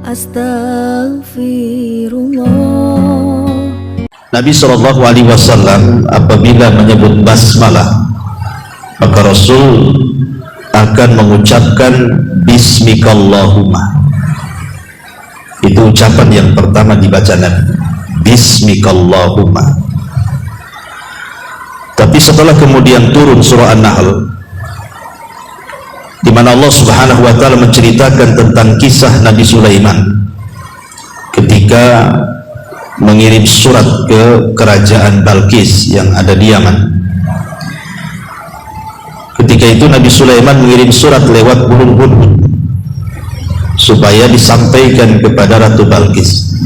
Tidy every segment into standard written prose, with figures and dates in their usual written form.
Astaghfirullah. Nabi SAW apabila menyebut basmalah, maka Rasul akan mengucapkan Bismikallahumma. Itu ucapan yang pertama dibaca Nabi, Bismikallahumma. Tapi setelah kemudian turun surah An-Nahl, di mana Allah Subhanahu wa taala menceritakan tentang kisah Nabi Sulaiman ketika mengirim surat ke kerajaan Balqis yang ada di Yaman. Ketika itu Nabi Sulaiman mengirim surat lewat burung hudhud supaya disampaikan kepada Ratu Balqis.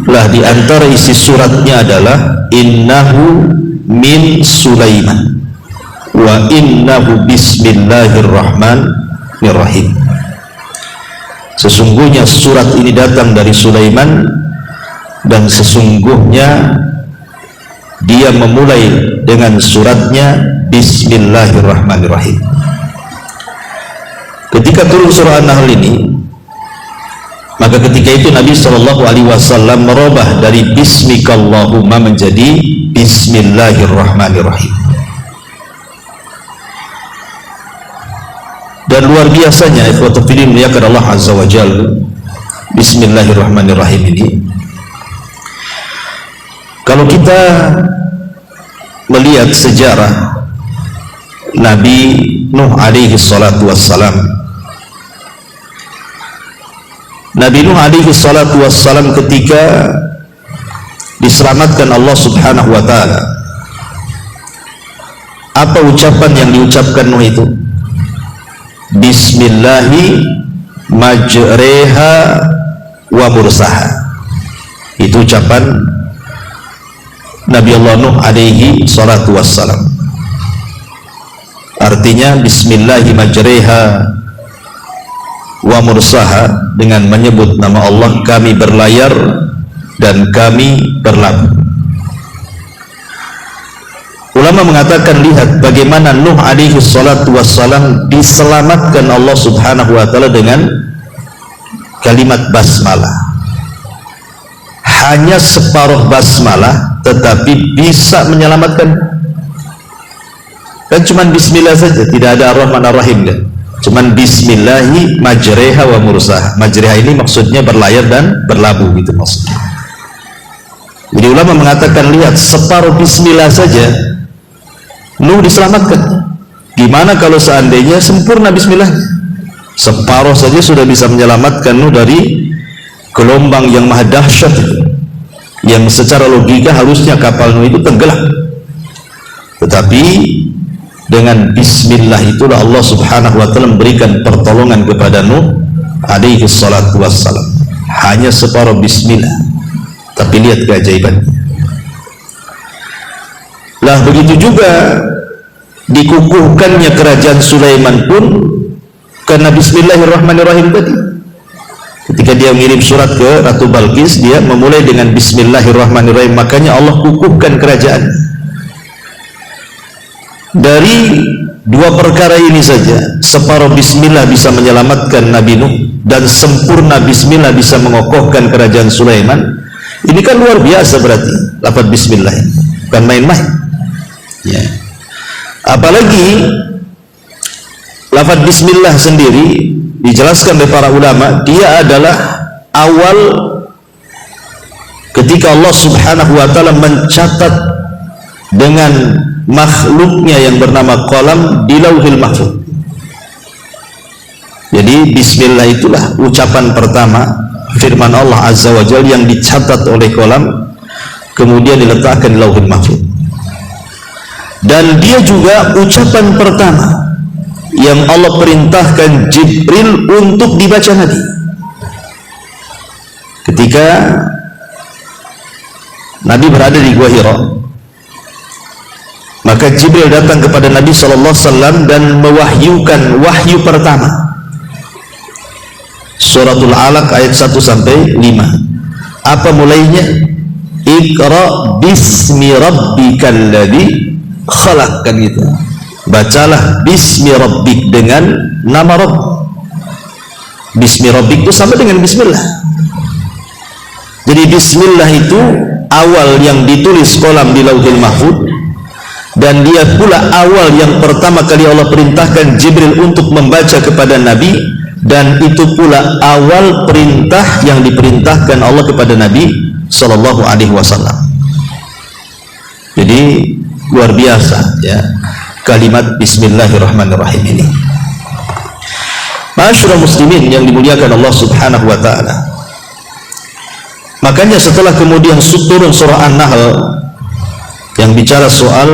Lah di antara isi suratnya adalah innahu min Sulaiman wa innahu bismillahirrahmanirrahim. Sesungguhnya surat ini datang dari Sulaiman dan sesungguhnya dia memulai dengan suratnya Bismillahirrahmanirrahim. Ketika turun surah An-Nahl ini, maka ketika itu Nabi SAW merubah dari Bismikallahumma menjadi Bismillahirrahmanirrahim. Dan luar biasanya ikhwatul fillah muliakan Allah Azza wa Jalla, Bismillahirrahmanirrahim ini, kalau kita melihat sejarah Nabi Nuh alaihi salatu wassalam, Nabi Nuh alaihi salatu wassalam ketika diselamatkan Allah Subhanahu wa taala, apa ucapan yang diucapkan Nuh itu? Bismillahi majreha wa mursaha. Itu ucapan Nabi Allah Nuh alaihi salatu wassalam. Artinya Bismillahi majreha wa mursaha, dengan menyebut nama Allah kami berlayar dan kami berlabuh. Ulama mengatakan, lihat bagaimana Nuh alaihi salatu wassalam diselamatkan Allah Subhanahu wa taala dengan kalimat basmalah. Hanya separuh basmalah tetapi bisa menyelamatkan. Kan cuman bismillah saja, tidak ada ar-Rahman ar-Rahim kan. Cuman bismillahi majreha wa mursaha. Majreha ini maksudnya berlayar dan berlabuh, gitu maksudnya. Jadi ulama mengatakan, lihat separuh bismillah saja Nuh diselamatkan. Gimana kalau seandainya sempurna bismillah? Separuh saja sudah bisa menyelamatkan Nuh dari gelombang yang maha dahsyat itu, yang secara logika harusnya kapal Nuh itu tenggelam. Tetapi dengan bismillah itulah Allah Subhanahu wa taala memberikan pertolongan kepada Nuh alaihi salatu wassalam. Hanya separuh bismillah, tapi lihat keajaibannya. Lah begitu juga dikukuhkannya kerajaan Sulaiman pun karena Bismillahirrahmanirrahim tadi. Ketika dia mengirim surat ke Ratu Balqis, dia memulai dengan Bismillahirrahmanirrahim, makanya Allah kukuhkan kerajaan. Dari dua perkara ini saja, separuh bismillah bisa menyelamatkan Nabi Nuh dan sempurna bismillah bisa mengokohkan kerajaan Sulaiman. Ini kan luar biasa berarti lafaz bismillah, bukan main-main. Ya. Apalagi lafaz bismillah sendiri dijelaskan oleh para ulama, dia adalah awal ketika Allah Subhanahu wa taala mencatat dengan makhluknya yang bernama qalam di Lauhil Mahfuz. Jadi bismillah itulah ucapan pertama firman Allah Azza wa Jalla yang dicatat oleh qalam kemudian diletakkan di Lauhil Mahfuz. Dan dia juga ucapan pertama yang Allah perintahkan Jibril untuk dibaca Nabi. Ketika Nabi berada di Gua Hira, maka Jibril datang kepada Nabi SAW dan mewahyukan wahyu pertama, Suratul Alaq ayat 1 sampai 5. Apa mulainya? Iqra bismi rabbikal ladzi khalaq, kan gitu. Bacalah bismi rabbik, dengan nama Rabb. Bismi rabbik itu sama dengan bismillah. Jadi bismillah itu awal yang ditulis kolam di Lauhul Mahfuz, dan dia pula awal yang pertama kali Allah perintahkan Jibril untuk membaca kepada Nabi, dan itu pula awal perintah yang diperintahkan Allah kepada Nabi Sallallahu Alaihi Wasallam. Jadi luar biasa ya kalimat Bismillahirrahmanirrahim ini. Ma'asyiral muslimin yang dimuliakan Allah Subhanahu wa taala. Makanya setelah kemudian turun surah An-Nahl yang bicara soal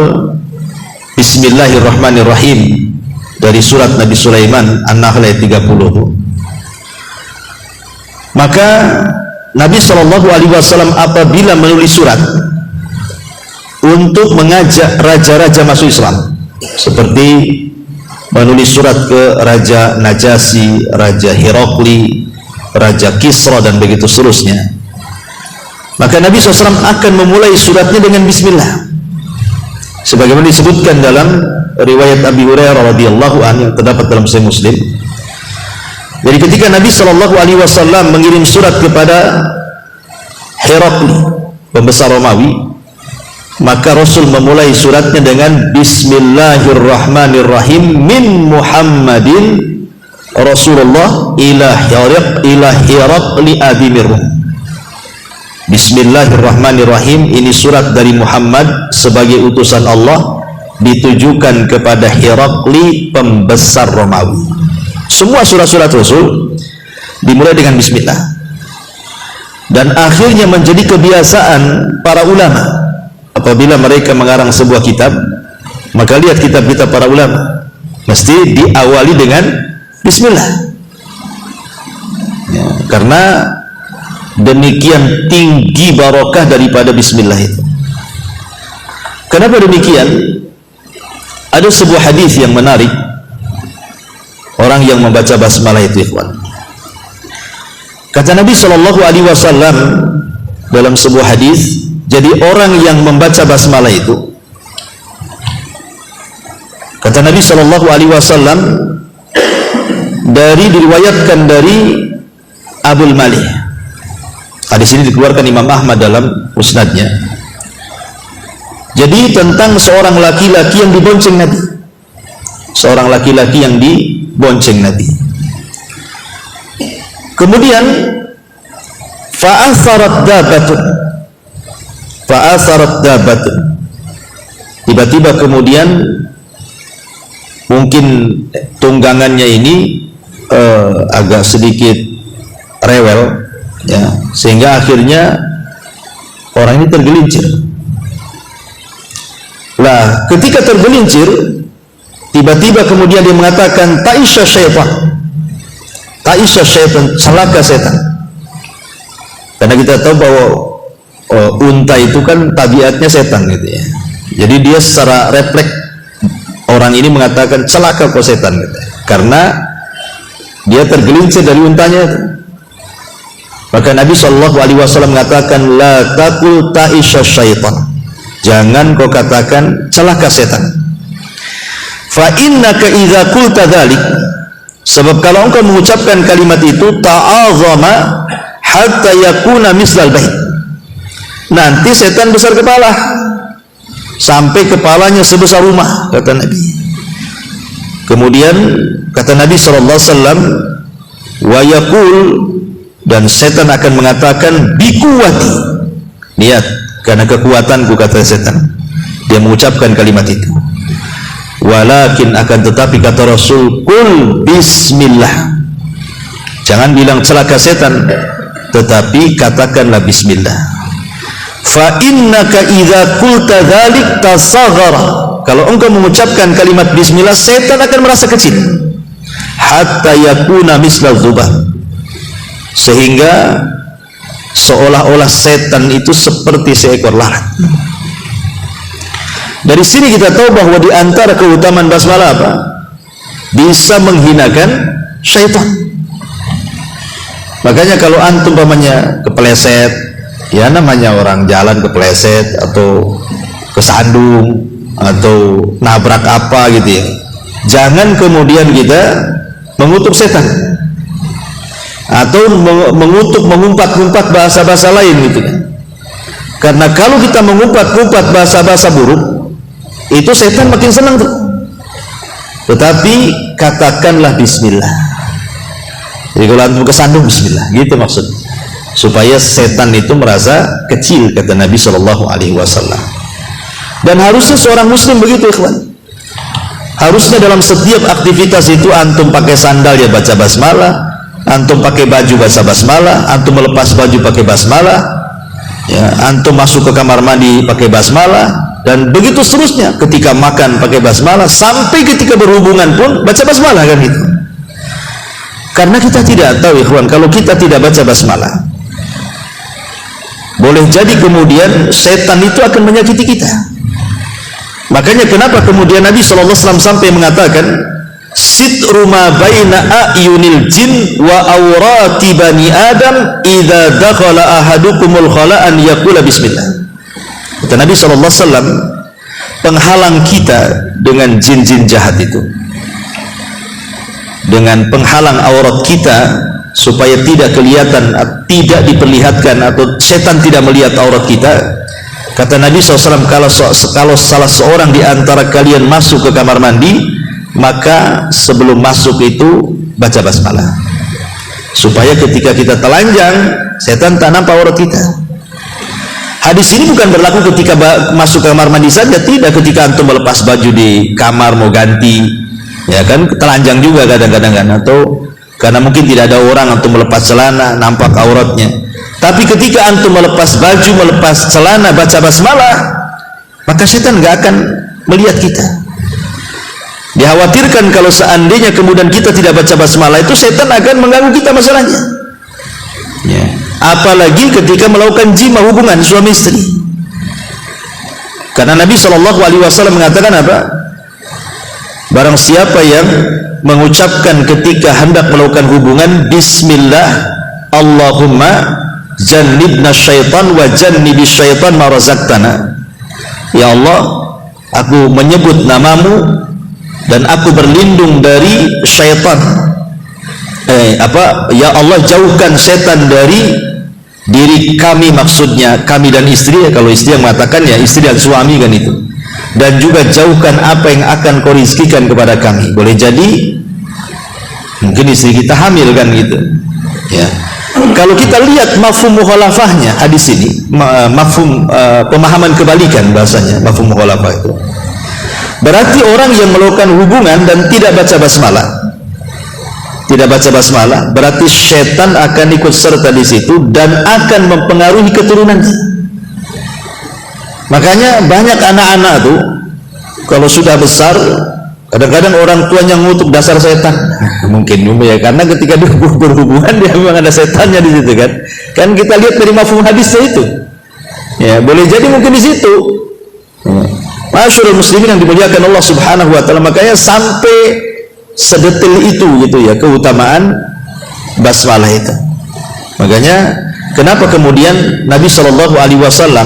Bismillahirrahmanirrahim dari surat Nabi Sulaiman An-Nahl ayat 30, maka Nabi SAW apabila menulis surat untuk mengajak raja-raja masuk Islam, seperti menulis surat ke Raja Najasyi, Raja Herakli, Raja Kisra, dan begitu seterusnya, maka Nabi SAW akan memulai suratnya dengan bismillah, sebagaimana disebutkan dalam riwayat Abi Hurairah radhiyallahu anhu yang terdapat dalam Sahih Muslim. Jadi ketika Nabi SAW mengirim surat kepada Herakli, pembesar Romawi, maka Rasul memulai suratnya dengan Bismillahirrahmanirrahim min Muhammadin Rasulullah ila Herakli adimir Rum. Bismillahirrahmanirrahim, ini surat dari Muhammad sebagai utusan Allah ditujukan kepada Herakli, pembesar Romawi. Semua surat-surat Rasul dimulai dengan bismillah, dan akhirnya menjadi kebiasaan para ulama apabila mereka mengarang sebuah kitab, maka lihat kitab-kitab para ulama mesti diawali dengan bismillah ya, karena demikian tinggi barokah daripada bismillah itu. Kenapa demikian? Ada sebuah hadis yang menarik, orang yang membaca basmalah itu, ikhwan. Kata Nabi SAW dalam sebuah hadis, jadi orang yang membaca basmalah itu, kata Nabi SAW, diriwayatkan dari Abul Malih. Hadis ini dikeluarkan Imam Ahmad dalam musnadnya. Jadi tentang seorang laki-laki yang dibonceng Nabi, seorang laki-laki yang dibonceng Nabi. Kemudian fa'atharat dabatun, tiba-tiba kemudian mungkin tunggangannya ini agak sedikit rewel ya, sehingga akhirnya orang ini tergelincir. Lah, ketika tergelincir, tiba-tiba kemudian dia mengatakan ta'isya syaitan, celaka setan. Karena kita tahu bahwa unta itu kan tabiatnya setan gitu ya. Jadi dia secara refleks orang ini mengatakan celaka kau setan gitu. Karena dia tergelincir dari untanya itu. Maka Nabi SAW mengatakan la taqul ta'isya syaitan, jangan kau katakan celaka setan. Fa innaka idza qulta dzalik, sebab kalau engkau mengucapkan kalimat itu ta'azama hatta yakuna mislal bait, nanti setan besar kepala sampai kepalanya sebesar rumah, kata Nabi. Kemudian kata Nabi SAW, wa yaqul, dan setan akan mengatakan bikuwati, lihat karena kekuatanku, kata setan, dia mengucapkan kalimat itu. Walakin, akan tetapi kata Rasul, kul bismillah, jangan bilang celaka setan, tetapi katakanlah bismillah. Fa innaka idza qulta dzalik tasaghara, kalau engkau mengucapkan kalimat bismillah, setan akan merasa kecil, hatta yakuna misla dzubab, sehingga seolah-olah setan itu seperti seekor lalat. Dari sini kita tahu bahwa di antara keutamaan basmalah apa? Bisa menghinakan syaitan. Makanya kalau antum umpamanya kepleset, ya namanya orang jalan kepleset atau kesandung atau nabrak apa gitu ya, jangan kemudian kita mengutuk setan. atau mengutuk, mengumpat-ngumpat bahasa-bahasa lain gitu kan. Karena kalau kita mengumpat-ngumpat bahasa-bahasa buruk, itu setan makin senang tuh. Tetapi katakanlah bismillah. Jadi kalau antum kesandung bismillah, gitu maksudnya. Supaya setan itu merasa kecil, kata Nabi Shallallahu Alaihi Wasallam. Dan harusnya seorang muslim begitu, ikhwan. Harusnya dalam setiap aktivitas itu antum pakai sandal ya baca basmalah, antum pakai baju baca basmalah, antum melepas baju pakai basmalah, ya, antum masuk ke kamar mandi pakai basmalah, dan begitu seterusnya. Ketika makan pakai basmalah, sampai ketika berhubungan pun baca basmalah kan itu. Karena kita tidak tahu, ikhwan, kalau kita tidak baca basmalah, boleh jadi kemudian setan itu akan menyakiti kita. Makanya kenapa kemudian Nabi SAW sampai mengatakan, sitru ma baina a'yunil jin wa awrati bani adam idza dakhala ahadukumul khala an yaqula bismillah. Kata Nabi SAW, penghalang kita dengan jin-jin jahat itu, dengan penghalang aurat kita supaya tidak kelihatan, tidak diperlihatkan, atau setan tidak melihat aurat kita. Kata Nabi SAW, kalau salah seorang di antara kalian masuk ke kamar mandi, maka sebelum masuk itu baca basmalah, supaya ketika kita telanjang, setan tak nampak aurat kita. Hadis ini bukan berlaku ketika masuk kamar mandi saja, tidak. Ketika antum melepas baju di kamar mau ganti, ya kan, telanjang juga kadang-kadang kan, atau karena mungkin tidak ada orang, antum melepas celana nampak auratnya. Tapi ketika antum melepas baju, melepas celana, baca basmalah, maka setan nggak akan melihat kita. Dikhawatirkan kalau seandainya kemudian kita tidak baca basmalah, itu setan akan mengganggu kita masalahnya, ya. Apalagi ketika melakukan jima, hubungan suami istri. Karena Nabi SAW mengatakan apa? Barang siapa yang mengucapkan ketika hendak melakukan hubungan, bismillah Allahumma jannibna syaitan wa jannibis syaitan ma razaqtana. Ya Allah, aku menyebut namamu dan aku berlindung dari syaitan. Ya Allah, jauhkan setan dari diri kami, maksudnya kami dan istri, ya, kalau istri yang mengatakan ya istri dan suami kan itu. Dan juga jauhkan apa yang akan kau rizkikan kepada kami. Boleh jadi mungkin istri kita hamil kan gitu, ya. Kalau kita lihat mafhum mukhalafahnya hadis ini, mafhum pemahaman kebalikan bahasanya, mafhum mukhalafah itu berarti orang yang melakukan hubungan dan tidak baca basmalah, berarti setan akan ikut serta di situ dan akan mempengaruhi keturunannya. Makanya banyak anak-anak tuh kalau sudah besar, kadang-kadang orang tuanya ngutuk dasar setan. Mungkin ya, karena ketika dia berhubungan dia memang ada setannya di situ kan. Kan kita lihat dari mafhum hadisnya itu. Ya, boleh jadi mungkin di situ. Masyaallah muslimin yang dimuliakan Allah Subhanahu wa taala, makanya sampai sedetil itu gitu ya keutamaan basmalah itu. Makanya kenapa kemudian Nabi Shallallahu Alaihi Wasallam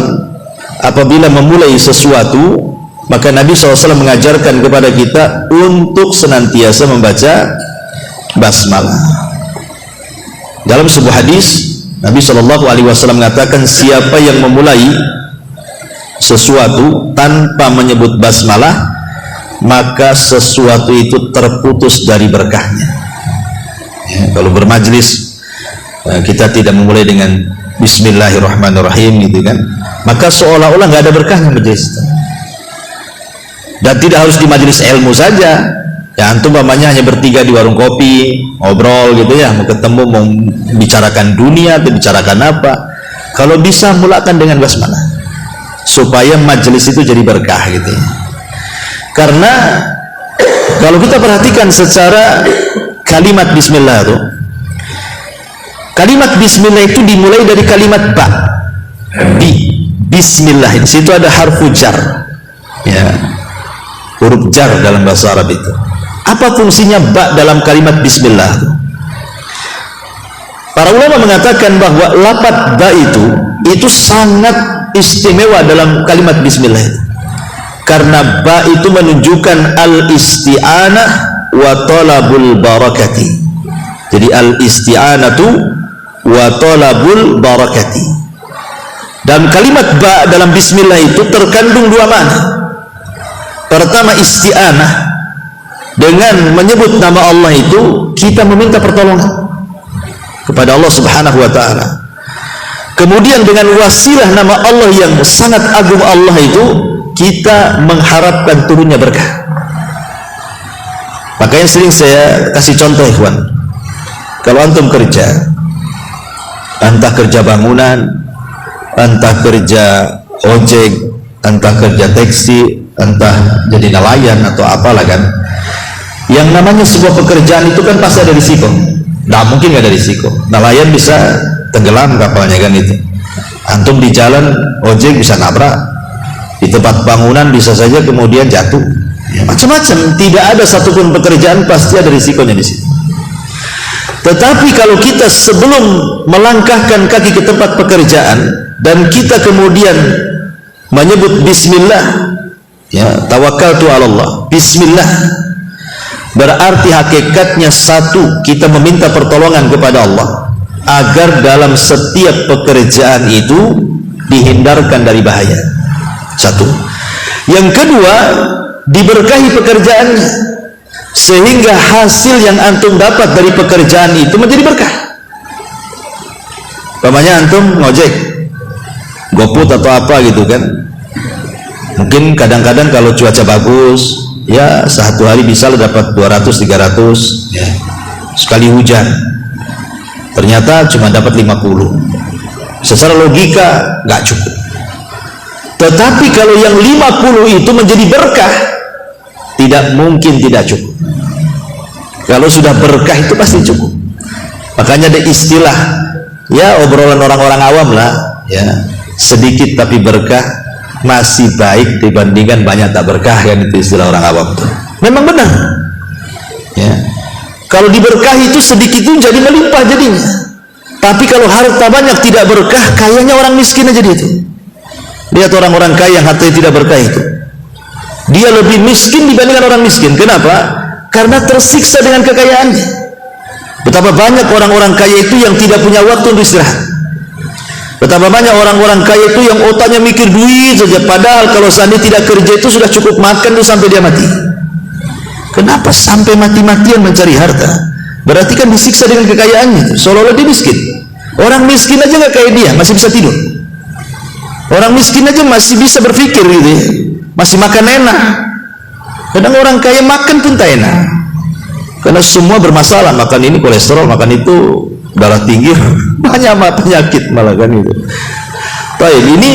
apabila memulai sesuatu, maka Nabi SAW mengajarkan kepada kita untuk senantiasa membaca basmalah. Dalam sebuah hadis Nabi SAW mengatakan, siapa yang memulai sesuatu tanpa menyebut basmalah, maka sesuatu itu terputus dari berkahnya. Ya, kalau bermajlis kita tidak memulai dengan Bismillahirrahmanirrahim gitu kan, maka seolah-olah nggak ada berkahnya majelis itu. Dan tidak harus di majelis ilmu saja. Ya, antum umpamanya hanya bertiga di warung kopi, ngobrol gitu ya, mau ketemu, mau bicarakan dunia atau bicarakan apa, kalau bisa mulakan dengan basmalah supaya majelis itu jadi berkah gitu ya. Karena kalau kita perhatikan secara kalimat bismillah itu, kalimat bismillah itu dimulai dari kalimat ba. Bismillah, di situ ada harfu jar, ya, huruf jar dalam bahasa Arab itu. Apa fungsinya ba dalam kalimat bismillah? Para ulama mengatakan bahwa lafaz ba itu sangat istimewa dalam kalimat bismillah itu. Karena ba itu menunjukkan al-isti'anah wa talabul barakati. Jadi al-isti'anatu wa talabul barakati. Dan kalimat ba dalam bismillah itu terkandung dua makna. Pertama, isti'anah, dengan menyebut nama Allah itu kita meminta pertolongan kepada Allah Subhanahu wa taala. Kemudian dengan wasilah nama Allah yang sangat agung Allah itu kita mengharapkan turunnya berkah. Makanya sering saya kasih contoh, ikhwan. Kalau antum kerja, entah kerja bangunan, entah kerja ojek, entah kerja taksi, entah jadi nelayan atau apalah kan, yang namanya sebuah pekerjaan itu kan pasti ada risiko. Nah, mungkin nggak ada risiko. Nelayan bisa tenggelam kapalnya kan itu. Antum di jalan ojek bisa nabrak, di tempat bangunan bisa saja kemudian jatuh. Ya, macam-macam. Tidak ada satupun pekerjaan pasti ada risikonya di situ. Tetapi kalau kita sebelum melangkahkan kaki ke tempat pekerjaan dan kita kemudian menyebut bismillah, ya, tawakkaltu 'ala Allah, bismillah, berarti hakikatnya satu, kita meminta pertolongan kepada Allah agar dalam setiap pekerjaan itu dihindarkan dari bahaya. Satu. Yang kedua, diberkahi pekerjaannya sehingga hasil yang antum dapat dari pekerjaan itu menjadi berkah. Umpamanya antum ngojek, GoFood atau apa gitu kan, mungkin kadang-kadang kalau cuaca bagus, ya satu hari bisa dapat 200-300, ya. Sekali hujan ternyata cuma dapat 50. Secara logika nggak cukup. Tetapi kalau yang 50 itu menjadi berkah, tidak mungkin tidak cukup. Kalau sudah berkah itu pasti cukup. Makanya ada istilah, ya obrolan orang-orang awam lah, ya, sedikit tapi berkah masih baik dibandingkan banyak tak berkah, kan itu istilah orang awam tuh. Memang benar. Ya. Kalau diberkahi itu sedikit itu jadi melimpah jadinya. Tapi kalau harta banyak tidak berkah, kayaknya orang miskin aja dia itu. Lihat orang-orang kaya yang hartanya tidak berkah itu. Dia lebih miskin dibandingkan orang miskin. Kenapa? Karena tersiksa dengan kekayaannya. Betapa banyak orang-orang kaya itu yang tidak punya waktu untuk istirahat. Betapa banyak orang-orang kaya itu yang otaknya mikir duit saja. Padahal kalau seandainya tidak kerja itu sudah cukup makan tuh sampai dia mati. Kenapa sampai mati-matian mencari harta? Berarti kan disiksa dengan kekayaannya. Seolah-olah dia miskin. Orang miskin aja nggak kayak dia, masih bisa tidur. Orang miskin aja masih bisa berpikir gitu ya. Masih makan enak. Kadang orang kaya makan pun tak enak. Karena semua bermasalah, makan ini kolesterol, makan itu darah tinggi, banyak penyakit malah kan itu. Baik, ini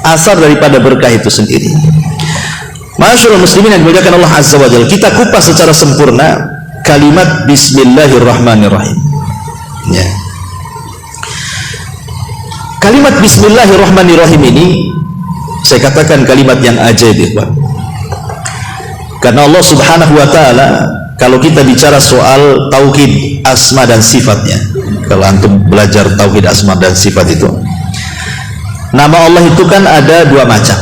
asar daripada berkah itu sendiri. Masyaallah muslimin yang dimuliakan Allah Azza wa Jalla, kita kupas secara sempurna kalimat bismillahirrahmanirrahim. Ya. Kalimat bismillahirrahmanirrahim ini saya katakan kalimat yang ajaib, ikhwan. Karena Allah Subhanahu wa taala, kalau kita bicara soal tauhid asma dan sifatnya, kalau antum belajar tauhid asma dan sifat itu, nama Allah itu kan ada dua macam.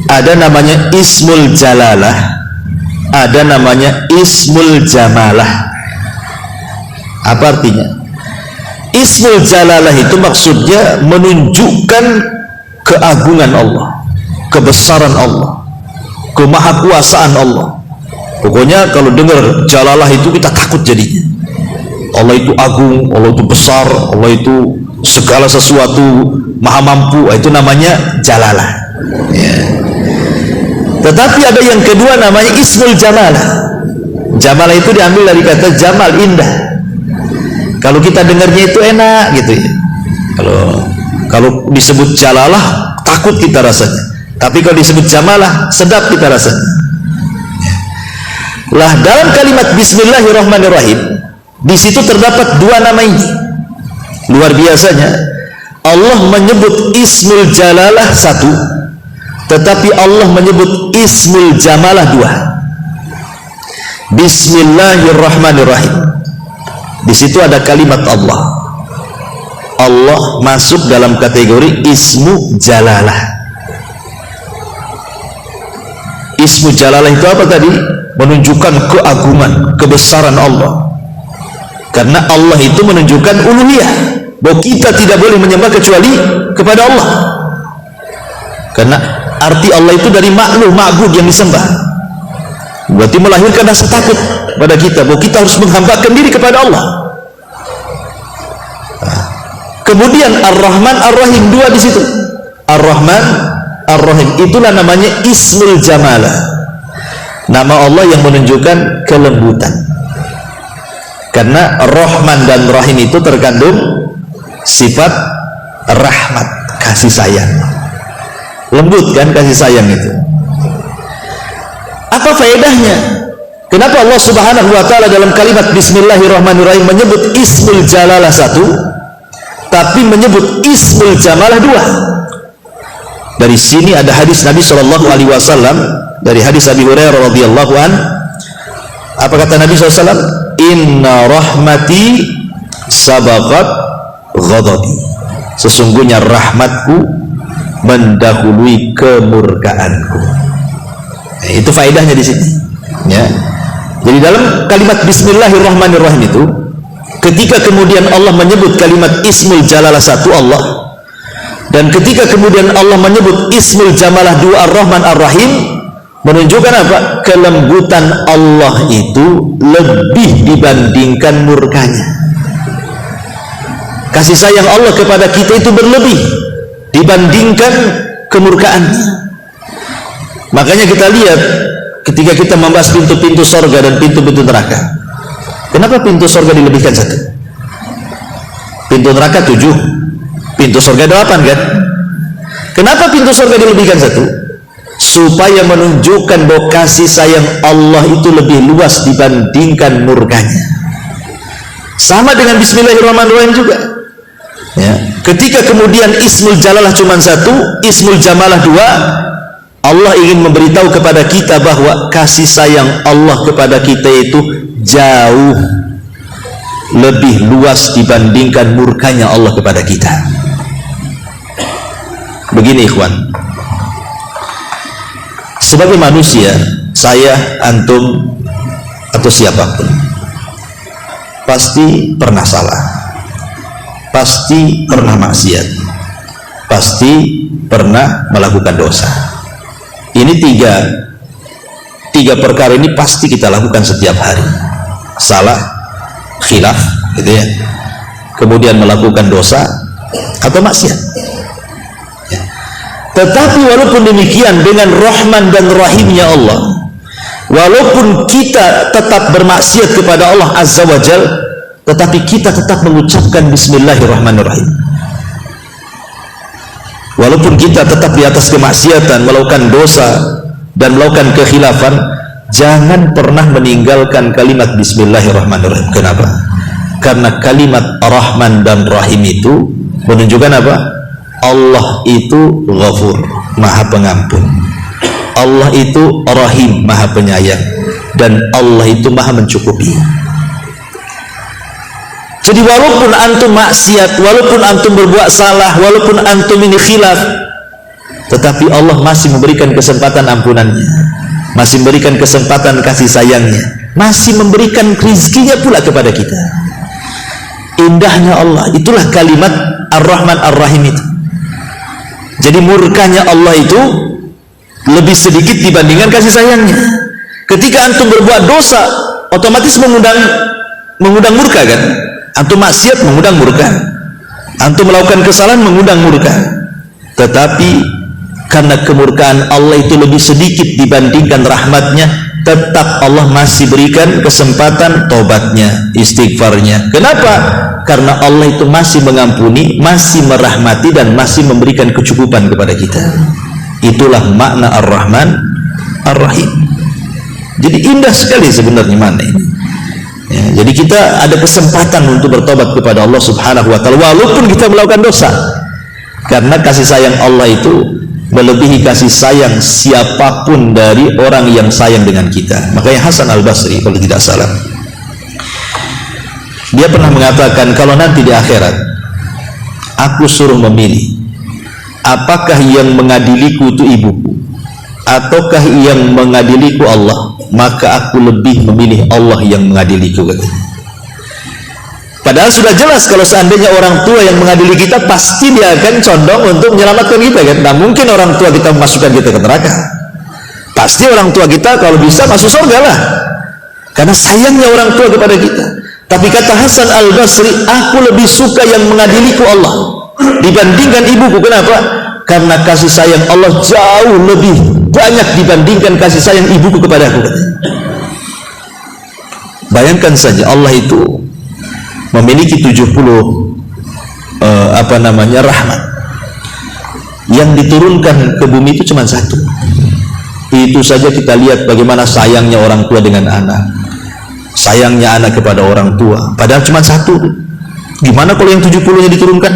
Ada namanya Ismul Jalalah, ada namanya Ismul Jamalah. Apa artinya? Ismul Jalalah itu maksudnya menunjukkan keagungan Allah, kebesaran Allah, kemahakuasaan Allah. Pokoknya kalau dengar Jalalah itu kita takut jadinya. Allah itu agung, Allah itu besar, Allah itu segala sesuatu maha mampu, itu namanya Jalalah. Ya. Tetapi ada yang kedua namanya Ismul Jamalah. Jamalah itu diambil dari kata Jamal, indah. Kalau kita dengarnya itu enak gitu ya. Kalau disebut Jalalah takut kita rasanya. Tapi kalau disebut Jamalah sedap kita rasanya. Lah dalam kalimat bismillahirrahmanirrahim di situ terdapat dua nama ini. Luar biasanya Allah menyebut Ismul Jalalah satu, tetapi Allah menyebut Ismul Jamalah dua. Bismillahirrahmanirrahim. Di situ ada kalimat Allah. Allah masuk dalam kategori Ismu Jalalah. Ismu Jalalah itu apa tadi? Menunjukkan keagungan, kebesaran Allah. Karena Allah itu menunjukkan uluhiyah, bahwa kita tidak boleh menyembah kecuali kepada Allah. Karena arti Allah itu dari ma'luh, ma'bud, yang disembah. Berarti melahirkan rasa takut pada kita, bahwa kita harus menghambakan diri kepada Allah. Kemudian Ar-Rahman Ar-Rahim, dua di situ. Ar-Rahman Ar-Rahim, itulah namanya Ismul Jamalah, nama Allah yang menunjukkan kelembutan. Karena Rahman dan Rahim itu terkandung sifat rahmat, kasih sayang. Lembut kan kasih sayang itu. Apa faedahnya? Kenapa Allah Subhanahu wa ta'ala dalam kalimat Bismillahirrahmanirrahim menyebut Ismul Jalalah satu, tapi menyebut Ismul Jamalah dua? Dari sini ada hadis Nabi Shallallahu Alaihi Wasallam, dari hadis Abi Hurairah radhiyallahu an. Apa kata Nabi SAW? Inna rahmati sabaqat ghadabi. Sesungguhnya rahmatku mendahului kemurkaanku. Itu faedahnya di sini. Ya. Jadi dalam kalimat Bismillahirrahmanirrahim itu, ketika kemudian Allah menyebut kalimat Ismul Jalalah satu Allah, dan ketika kemudian Allah menyebut Ismul Jamalah dua Ar-Rahman Ar-Rahim, menunjukkan apa? Kelembutan Allah itu lebih dibandingkan murkanya. Kasih sayang Allah kepada kita itu berlebih dibandingkan kemurkaannya. Makanya kita lihat ketika kita membahas pintu-pintu sorga dan pintu-pintu neraka, kenapa pintu sorga dilebihkan satu? Pintu neraka 7, pintu sorga 8 kan? Kenapa pintu sorga dilebihkan satu? Supaya menunjukkan bahwa kasih sayang Allah itu lebih luas dibandingkan murkanya. Sama dengan Bismillahirrahmanirrahim juga. Ya. Ketika kemudian Ismul Jalalah cuma satu, Ismul Jamalah dua, Allah ingin memberitahu kepada kita bahwa kasih sayang Allah kepada kita itu jauh lebih luas dibandingkan murkanya Allah kepada kita. Begini ikhwan, sebagai manusia, saya, antum, atau siapapun pasti pernah salah, pasti pernah maksiat, pasti pernah melakukan dosa. Ini tiga perkara ini pasti kita lakukan setiap hari. Salah, khilaf, gitu ya. Kemudian melakukan dosa atau maksiat. Ya. Tetapi walaupun demikian, dengan Rahman dan Rahimnya Allah, walaupun kita tetap bermaksiat kepada Allah Azza wa Jal, tetapi kita tetap mengucapkan Bismillahirrahmanirrahim. Walaupun kita tetap di atas kemaksiatan, melakukan dosa dan melakukan kekhilafan, jangan pernah meninggalkan kalimat Bismillahirrahmanirrahim. Kenapa? Karena kalimat Rahman dan Rahim itu menunjukkan apa? Allah itu Ghafur, Maha Pengampun. Allah itu Rahim, Maha Penyayang, dan Allah itu Maha Mencukupi. Jadi walaupun antum maksiat, walaupun antum berbuat salah, walaupun antum ini khilaf, tetapi Allah masih memberikan kesempatan ampunannya, masih memberikan kesempatan kasih sayangnya, masih memberikan rizkinya pula kepada kita. Indahnya Allah, itulah kalimat Ar-Rahman Ar-Rahim itu. Jadi murkanya Allah itu lebih sedikit dibandingkan kasih sayangnya. Ketika antum berbuat dosa, otomatis mengundang murka kan? Antum maksiat mengundang murka, antum melakukan kesalahan mengundang murka. Tetapi karena kemurkaan Allah itu lebih sedikit dibandingkan rahmatnya, tetap Allah masih berikan kesempatan tobatnya, istighfarnya. Kenapa? Karena Allah itu masih mengampuni, masih merahmati, dan masih memberikan kecukupan kepada kita. Itulah makna Ar-Rahman Ar-Rahim. Jadi indah sekali sebenarnya makna ini. Ya, jadi kita ada kesempatan untuk bertobat kepada Allah Subhanahu wa ta'ala walaupun kita melakukan dosa, karena kasih sayang Allah itu melebihi kasih sayang siapapun dari orang yang sayang dengan kita. Makanya Hasan Al-Basri kalau tidak salah, dia pernah mengatakan, kalau nanti di akhirat aku suruh memilih apakah yang mengadiliku itu ibuku ataukah yang mengadiliku Allah, maka aku lebih memilih Allah yang mengadiliku. Padahal sudah jelas kalau seandainya orang tua yang mengadili kita, pasti dia akan condong untuk menyelamatkan kita kan. Nah mungkin orang tua kita memasukkan kita ke neraka. Pasti orang tua kita kalau bisa masuk surga lah, karena sayangnya orang tua kepada kita. Tapi kata Hasan Al-Basri, aku lebih suka yang mengadiliku Allah dibandingkan ibuku. Kenapa? Karena kasih sayang Allah jauh lebih banyak dibandingkan kasih sayang ibuku kepadaku. Bayangkan saja, Allah itu memiliki 70 rahmat. Yang diturunkan ke bumi itu cuma satu. Itu saja kita lihat bagaimana sayangnya orang tua dengan anak, sayangnya anak kepada orang tua, padahal cuma satu. Gimana kalau yang 70-nya diturunkan?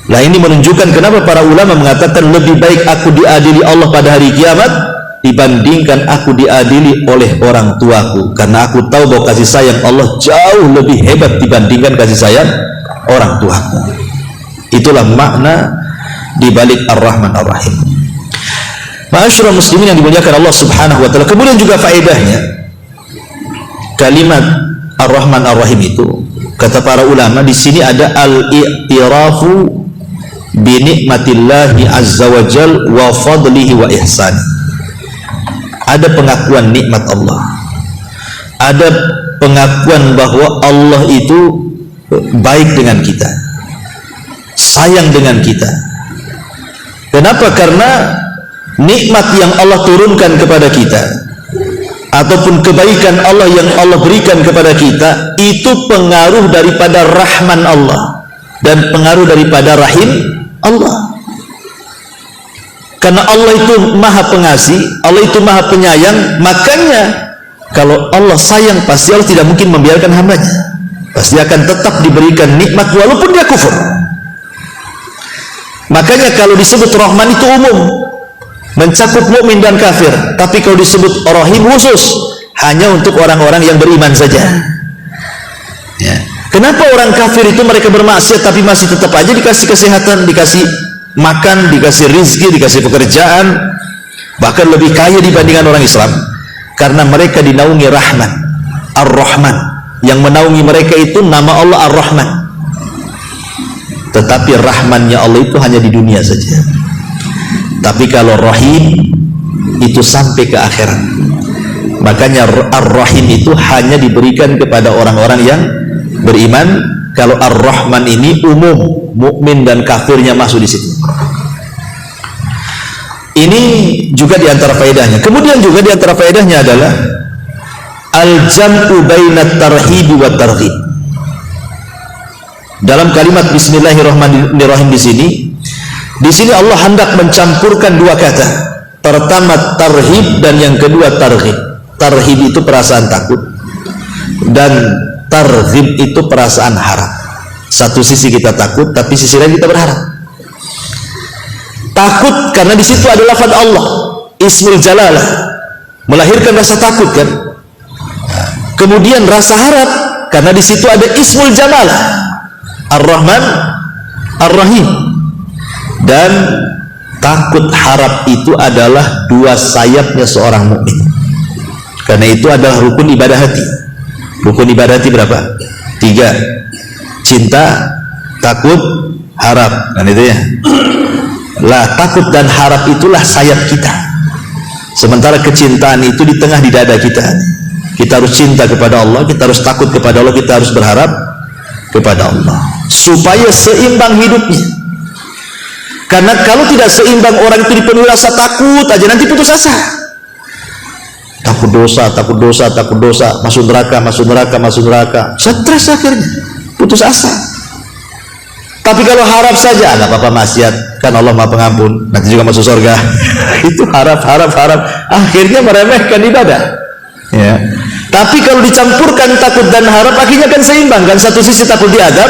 Nah ini menunjukkan kenapa para ulama mengatakan lebih baik aku diadili Allah pada hari kiamat dibandingkan aku diadili oleh orang tuaku, karena aku tahu bahwa kasih sayang Allah jauh lebih hebat dibandingkan kasih sayang orang tuaku. Itulah makna dibalik Ar-Rahman Ar-Rahim. Ma'asyiral muslimin yang dimuliakan Allah Subhanahu wa taala. Kemudian juga faedahnya kalimat Ar-Rahman Ar-Rahim itu, kata para ulama, di sini ada al-i'tirafu bi nikmatillahi azza wa jal wa fadlihi wa ihsani. Ada pengakuan nikmat Allah, ada pengakuan bahwa Allah itu baik dengan kita, sayang dengan kita. Kenapa? Karena nikmat yang Allah turunkan kepada kita ataupun kebaikan Allah yang Allah berikan kepada kita itu pengaruh daripada rahman Allah dan pengaruh daripada rahim Allah. Karena Allah itu maha pengasih, Allah itu maha penyayang, makanya kalau Allah sayang pasti Allah tidak mungkin membiarkan hambanya, pasti akan tetap diberikan nikmat walaupun dia kufur. Makanya kalau disebut Rahman itu umum, mencakup mukmin dan kafir, tapi kalau disebut Rahim khusus, hanya untuk orang-orang yang beriman saja. Ya. Kenapa orang kafir itu mereka bermaksiat tapi masih tetap aja dikasih kesehatan, dikasih makan, dikasih rizki, dikasih pekerjaan, bahkan lebih kaya dibandingkan orang Islam? Karena mereka dinaungi Rahman Ar-Rahman. Yang menaungi mereka itu nama Allah Ar-Rahman, tetapi rahmannya Allah itu hanya di dunia saja. Tapi kalau Rahim itu sampai ke akhirat. Makanya Ar-Rahim itu hanya diberikan kepada orang-orang yang beriman. Kalau Ar-Rahman ini umum, mukmin dan kafirnya masuk di situ. Ini juga diantara faedahnya. Kemudian juga diantara faedahnya adalah al-jam'u bainat tarhib wa targhib. Dalam kalimat Bismillahirrahmanirrahim di sini Allah hendak mencampurkan dua kata. Pertama tarhib dan yang kedua targhib. Tarhib itu perasaan takut dan targhib itu perasaan harap. Satu sisi kita takut, tapi sisi lain kita berharap. Takut karena di situ ada lafaz Allah, Ismul Jalalah, melahirkan rasa takut kan. Kemudian rasa harap karena di situ ada Ismul Jalalah, Ar-Rahman Ar-Rahim. Dan takut harap itu adalah dua sayapnya seorang mukmin. Karena itu adalah rukun ibadah hati. Rukun ibadah hati berapa? 3. Cinta, takut, harap. Kan itu ya. Lah, takut dan harap itulah sayap kita. Sementara kecintaan itu di tengah di dada kita. Kita harus cinta kepada Allah, kita harus takut kepada Allah, kita harus berharap kepada Allah. Supaya seimbang hidupnya. Karena kalau tidak seimbang, orang itu dipenuhi rasa takut aja, nanti putus asa. Takut dosa, takut dosa, takut dosa, masuk neraka, masuk neraka, masuk neraka. Stres akhirnya, putus asa. Tapi kalau harap saja, nggak apa-apa maksiat, kan Allah Maha Pengampun, nanti juga masuk surga. Itu harap, akhirnya meremehkan ibadah. Ya. Tapi kalau dicampurkan takut dan harap, akhirnya kan seimbang kan. Satu sisi takut diadab,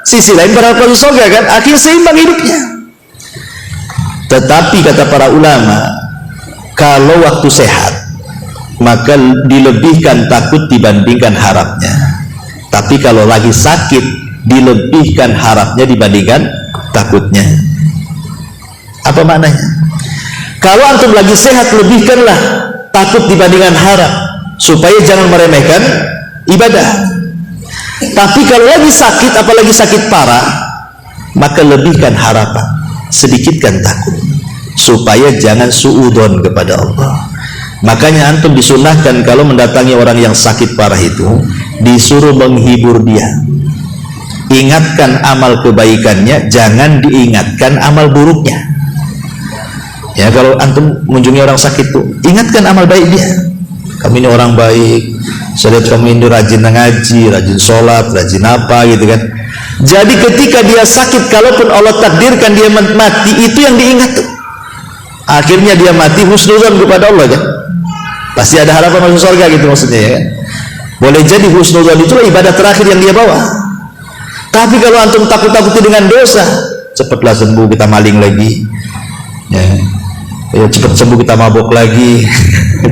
sisi lain berharap masuk surga kan, akhirnya seimbang hidupnya. Tetapi kata para ulama, kalau waktu sehat, maka dilebihkan takut dibandingkan harapnya. Tapi kalau lagi sakit, dilebihkan harapnya dibandingkan takutnya. Apa maknanya? Kalau antum lagi sehat, lebihkanlah takut dibandingkan harap, supaya jangan meremehkan ibadah. Tapi kalau lagi sakit, apalagi sakit parah, maka lebihkan harapan, sedikitkan takut, supaya jangan suudzon kepada Allah. Makanya antum disunahkan kalau mendatangi orang yang sakit parah itu, disuruh menghibur dia, ingatkan amal kebaikannya, jangan diingatkan amal buruknya. Ya, kalau antum mengunjungi orang sakit tuh, ingatkan amal baik dia. Kamu ini orang baik, saya lihat kamu ini rajin ngaji, rajin sholat, rajin apa gitu kan. Jadi ketika dia sakit, kalaupun Allah takdirkan dia mati, itu yang diingat tuh. Akhirnya dia mati husnuzon kepada Allah kan. Pasti ada harapan masuk surga gitu maksudnya ya. Boleh jadi husnuzon itulah ibadah terakhir yang dia bawa. Tapi kalau antum takut-takuti dengan dosa, cepatlah sembuh, kita maling lagi. Ya, cepat sembuh, kita mabok lagi.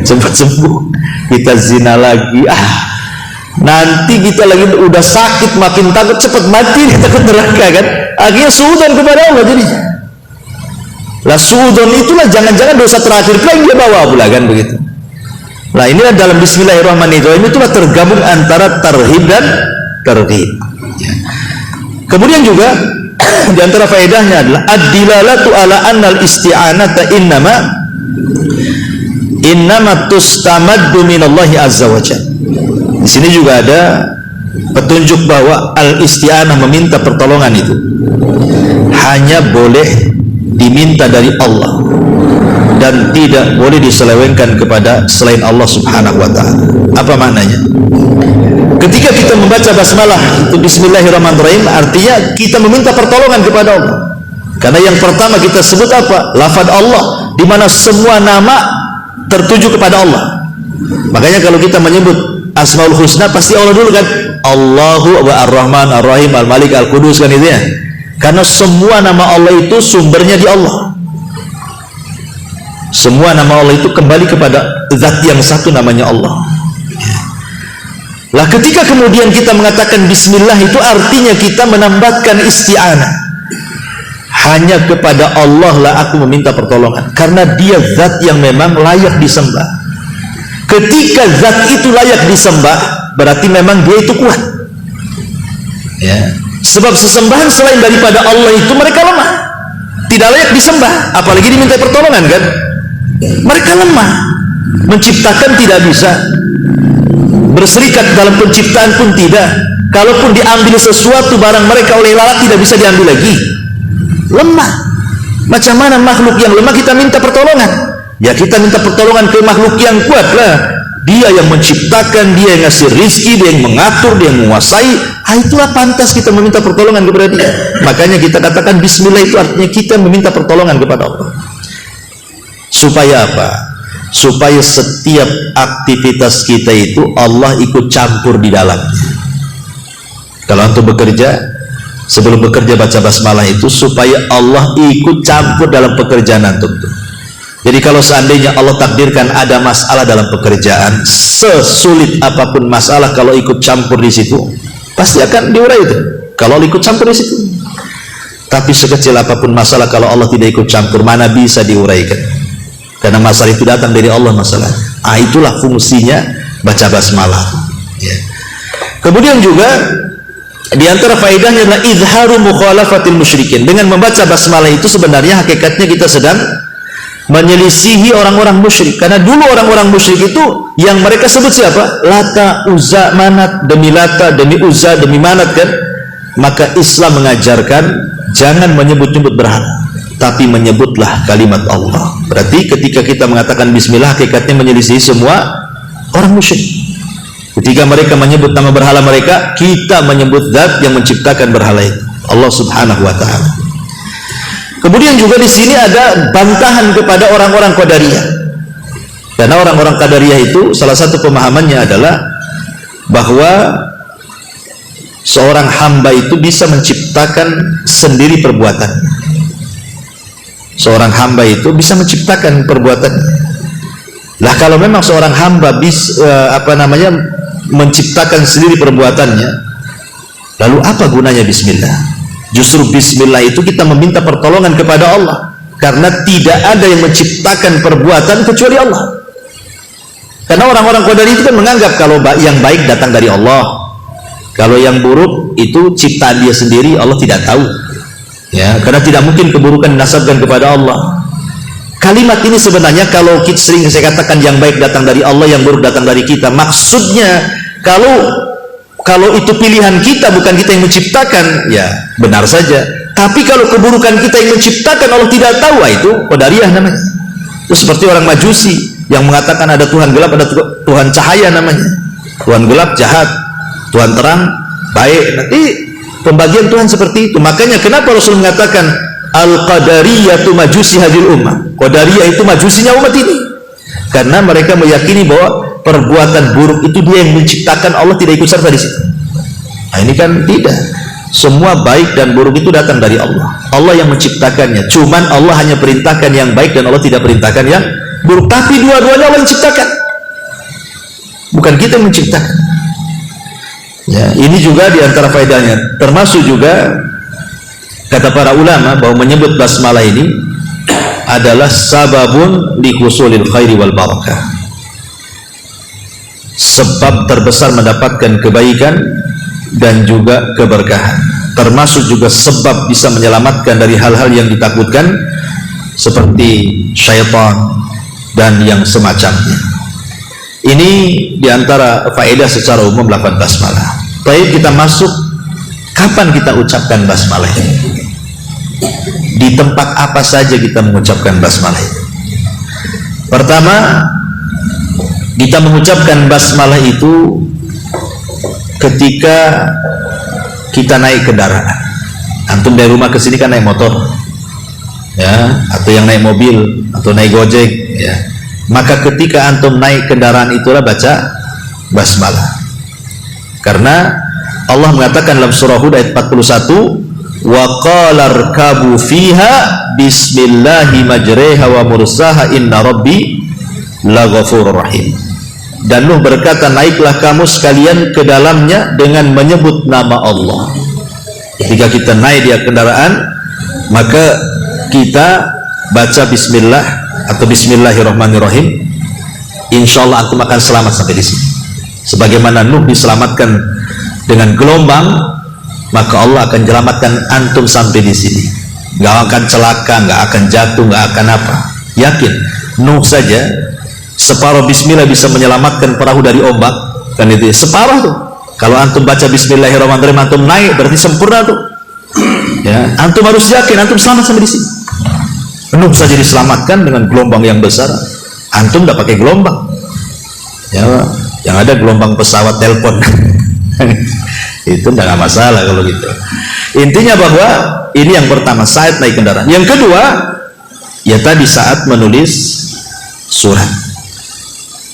Cepat sembuh, kita zina lagi. Nanti kita lagi udah sakit, makin takut, cepat mati, takut neraka kan. Akhirnya suudzon kepada Allah jadinya. Lah suudzon itulah jangan-jangan dosa terakhir yang dia bawa pula kan begitu. Nah inilah dalam Bismillahirrahmanirrahim itulah tergabung antara tarhib dan targhib. Kemudian juga di antara faedahnya adalah ad-dilalatu ala annal isti'anata innama tustamaddu minallahi azza wa jalla. Di sini juga ada petunjuk bahwa al-isti'anah, meminta pertolongan itu hanya boleh diminta dari Allah dan tidak boleh diselewengkan kepada selain Allah subhanahu wa ta'ala. Apa maknanya? Ketika kita membaca basmalah itu Bismillahirrahmanirrahim, artinya kita meminta pertolongan kepada Allah. Karena yang pertama kita sebut apa? Lafaz Allah, di mana semua nama tertuju kepada Allah. Makanya kalau kita menyebut Asmaul Husna pasti Allah dulu kan. Allahu wa Ar-Rahman Ar-Rahim Al-Malik Al-Qudus kan itu ya. Karena semua nama Allah itu sumbernya di Allah. Semua nama Allah itu kembali kepada zat yang satu, namanya Allah. Lah ketika kemudian kita mengatakan bismillah, itu artinya kita menambahkan isti'anah. Hanya kepada Allah lah aku meminta pertolongan, karena dia zat yang memang layak disembah. Ketika zat itu layak disembah, berarti memang dia itu kuat ya. Sebab sesembahan selain daripada Allah itu mereka lemah, tidak layak disembah, apalagi diminta pertolongan kan. Mereka lemah, menciptakan tidak bisa, berserikat dalam penciptaan pun tidak. Kalaupun diambil sesuatu barang mereka oleh lalat, tidak bisa diambil lagi. Lemah. Macam mana makhluk yang lemah kita minta pertolongan? Ya kita minta pertolongan ke makhluk yang kuat lah. Dia yang menciptakan, dia yang ngasih rizki, dia yang mengatur, dia yang menguasai. Itulah pantas kita meminta pertolongan kepada dia. Makanya kita katakan bismillah itu artinya kita meminta pertolongan kepada Allah. Supaya apa? Supaya setiap aktivitas kita itu Allah ikut campur di dalamnya. Kalau antum bekerja, sebelum bekerja baca basmalah itu supaya Allah ikut campur dalam pekerjaan antum itu. Jadi kalau seandainya Allah takdirkan ada masalah dalam pekerjaan, sesulit apapun masalah, kalau ikut campur di situ pasti akan diurai itu. Kalau Allah ikut campur di situ. Tapi sekecil apapun masalah, kalau Allah tidak ikut campur, mana bisa diuraikan? Karena masalah itu datang dari Allah masalah. Itulah fungsinya baca basmalah ya. Kemudian juga di antara faedahnya adalah izharu mukhalafatil musyrikin. Dengan membaca basmalah itu sebenarnya hakikatnya kita sedang menyelisihi orang-orang musyrik. Karena dulu orang-orang musyrik itu yang mereka sebut siapa? Lata, Uzza, Manat, demi Lata, demi Uzza, demi Manat kan. Maka Islam mengajarkan jangan menyebut-nyebut berhala, tapi menyebutlah kalimat Allah. Berarti ketika kita mengatakan bismillah, hakikatnya menyelisihi semua orang musyrik. Ketika mereka menyebut nama berhala mereka, kita menyebut zat yang menciptakan berhala itu, Allah subhanahu wa ta'ala. Kemudian juga di sini ada bantahan kepada orang-orang Qadariyah. Karena orang-orang Qadariyah itu salah satu pemahamannya adalah bahwa seorang hamba itu bisa menciptakan sendiri perbuatan. Seorang hamba itu bisa menciptakan perbuatan. Lah kalau memang seorang hamba bisa menciptakan sendiri perbuatannya, lalu apa gunanya bismillah? Justru bismillah itu kita meminta pertolongan kepada Allah, karena tidak ada yang menciptakan perbuatan kecuali Allah. Karena orang-orang Qadari itu kan menganggap kalau yang baik datang dari Allah, kalau yang buruk itu ciptaan dia sendiri, Allah tidak tahu. Ya, karena tidak mungkin keburukan dinasabkan kepada Allah. Kalimat ini sebenarnya kalau kita sering saya katakan yang baik datang dari Allah, yang buruk datang dari kita. Maksudnya kalau itu pilihan kita, bukan kita yang menciptakan, ya benar saja. Tapi kalau keburukan kita yang menciptakan, Allah tidak tahu, itu Qadariyah namanya. Itu seperti orang Majusi yang mengatakan ada Tuhan gelap, ada Tuhan cahaya namanya. Tuhan gelap jahat, Tuhan terang baik. Nanti pembagian Tuhan seperti itu. Makanya kenapa Rasul mengatakan Al-Qadariyatu majusi hadil ummah. Qadariyah itu majusinya umat ini. Karena mereka meyakini bahwa perbuatan buruk itu dia yang menciptakan, Allah tidak ikut serta di situ. Nah, ini kan tidak. Semua baik dan buruk itu datang dari Allah. Allah yang menciptakannya. Cuman Allah hanya perintahkan yang baik dan Allah tidak perintahkan yang buruk. Tapi dua-duanya Allah yang ciptakan. Bukan kita yang menciptakan. Ya, ini juga diantara faedahnya. Termasuk juga kata para ulama bahwa menyebut basmalah ini adalah sababun lihusulil khairi wal barakah. Sebab terbesar mendapatkan kebaikan dan juga keberkahan. Termasuk juga sebab bisa menyelamatkan dari hal-hal yang ditakutkan seperti syaitan dan yang semacamnya. Ini diantara faedah secara umum lafaz basmalah. Baik, kita masuk, kapan kita ucapkan basmalah ini? Di tempat apa saja kita mengucapkan basmalah ini? Pertama, kita mengucapkan basmalah itu ketika kita naik kendaraan. Antum dari rumah ke sini kan naik motor, ya, atau yang naik mobil atau naik gojek, ya. Maka ketika antum naik kendaraan itulah baca basmalah. Karena Allah mengatakan dalam surah Hud ayat 41, wa qala rkabu fiha bismillahi majreha wa mursaha inna rabbi laghafurur rahim. Dan Nuh berkata, naiklah kamu sekalian ke dalamnya dengan menyebut nama Allah. Ketika kita naik di kendaraan, maka kita baca bismillah atau bismillahirrahmanirrahim. Insyaallah antum akan selamat sampai di sini. Sebagaimana Nuh diselamatkan dengan gelombang, maka Allah akan menyelamatkan antum sampai di sini. Gak akan celaka, gak akan jatuh, gak akan apa. Yakin, Nuh saja separuh bismillah bisa menyelamatkan perahu dari ombak, kan itu separuh tuh. Kalau antum baca bismillahirrahmanirrahim, antum naik, berarti sempurna tuh. Ya, antum harus yakin antum selamat sampai di sini. Nuh saja diselamatkan dengan gelombang yang besar, antum udah pakai gelombang. Ya, yang ada gelombang pesawat telepon. Itu tidak masalah kalau gitu. Intinya bahwa ini yang pertama, saat naik kendaraan. Yang kedua, ya tadi saat menulis surat.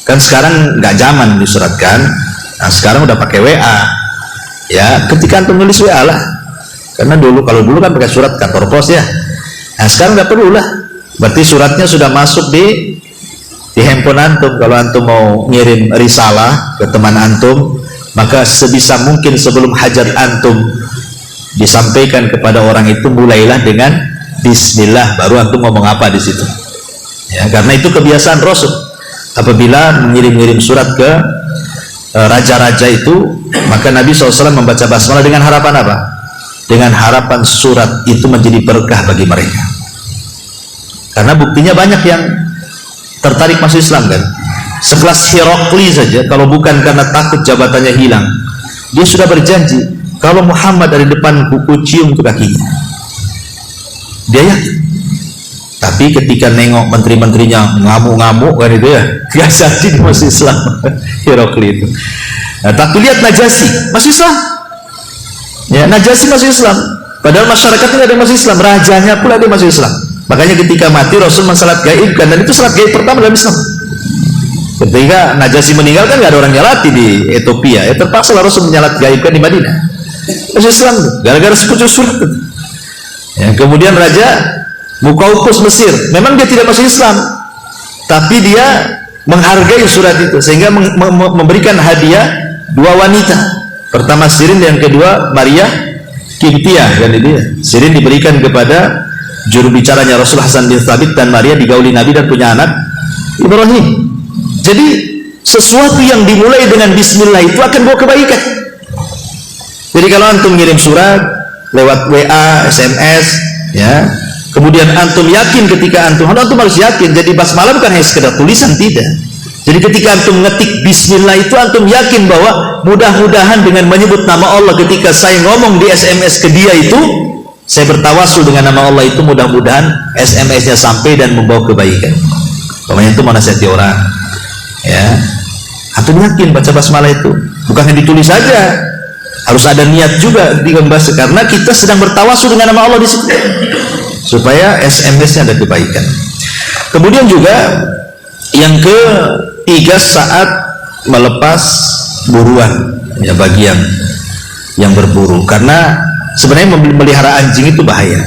Kan sekarang nggak zaman disuratkan. Nah, sekarang udah pakai WA. Ya, ketika antum nulis WA lah. Karena kalau dulu kan pakai surat kantor pos ya. Nah, sekarang nggak perlu lah. Berarti suratnya sudah masuk di handphone antum. Kalau antum mau ngirim risalah ke teman antum, maka sebisa mungkin sebelum hajat antum disampaikan kepada orang itu, mulailah dengan bismillah, baru antum ngomong apa di situ. Ya, karena itu kebiasaan Rasul. Apabila mengirim-ngirim surat ke raja-raja itu, maka Nabi SAW membaca basmalah dengan harapan apa? Dengan harapan surat itu menjadi berkah bagi mereka. Karena buktinya banyak yang tertarik masuk Islam kan. Sekelas Herakli saja, kalau bukan karena takut jabatannya hilang, dia sudah berjanji kalau Muhammad dari depan kuku cium ke kakinya. Dia yakin. Tapi ketika nengok menteri-menterinya ngamuk-ngamuk kan itu ya, gak jadi masuk Islam. Herakli itu. Nah, tapi lihat Najasyi masuk Islam. Ya, Najasyi masuk Islam. Padahal masyarakatnya ada yang masuk Islam, rajanya pula ada yang masuk Islam. Makanya ketika mati Rasul mensalat gaibkan, dan itu salat gaib pertama dalam Islam. Ketika Najasyi meninggal kan gak ada orang nyalati di Ethiopia, ya terpaksa Rasul menyalat gaibkan di Madinah. Masuk Islam tuh, gara-gara sepucuk surat itu. Ya, kemudian Raja Muqawqis Mesir, memang dia tidak masuk Islam, tapi dia menghargai surat itu sehingga memberikan hadiah dua wanita. Pertama Sirin, yang kedua Maria Kintiah, kan itu ya. Sirin diberikan kepada juru bicaranya Rasul Hasan bin Thabit, dan Maria digauli Nabi dan punya anak Ibrahim. Jadi sesuatu yang dimulai dengan bismillah itu akan bawa kebaikan. Jadi kalau antum ngirim surat lewat WA, SMS, ya, kemudian antum yakin ketika antum harus yakin. Jadi basmalah bukan hanya sekedar tulisan, tidak. Jadi ketika antum ngetik bismillah itu antum yakin bahwa mudah-mudahan dengan menyebut nama Allah ketika saya ngomong di SMS ke dia itu, saya bertawasul dengan nama Allah itu, mudah-mudahan SMS-nya sampai dan membawa kebaikan. Pokoknya itu menasihati orang, ya. Antum yakin baca basmalah itu, bukan hanya ditulis saja, harus ada niat juga di membaca, karena kita sedang bertawasul dengan nama Allah di situ, supaya SMS-nya ada kebaikan. Kemudian juga yang ketiga, saat melepas buruan, ya, bagi yang berburu, karena sebenarnya memelihara anjing itu bahaya.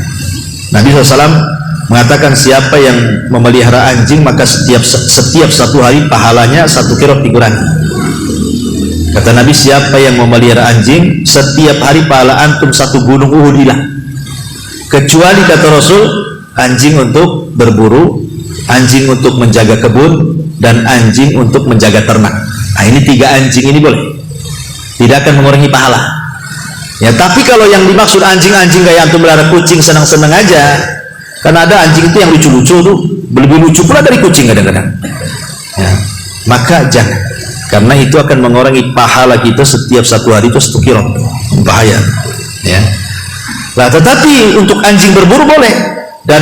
Nabi SAW mengatakan siapa yang memelihara anjing maka setiap satu hari pahalanya 1 qirot dikurangi. Kata Nabi, siapa yang memelihara anjing setiap hari pahala antum 1 gunung Uhud hilang. Kecuali kata Rasul, anjing untuk berburu, anjing untuk menjaga kebun, dan anjing untuk menjaga ternak. Nah, ini 3 anjing ini boleh, tidak akan mengurangi pahala. Ya, tapi kalau yang dimaksud anjing-anjing kayak antum melihara kucing senang-senang aja, karena ada anjing itu yang lucu-lucu tuh, lebih lucu pula dari kucing kadang-kadang, ya, maka jangan, karena itu akan mengurangi pahala kita setiap 1 hari itu 1 qirot, bahaya, ya. Nah, tetapi untuk anjing berburu boleh, dan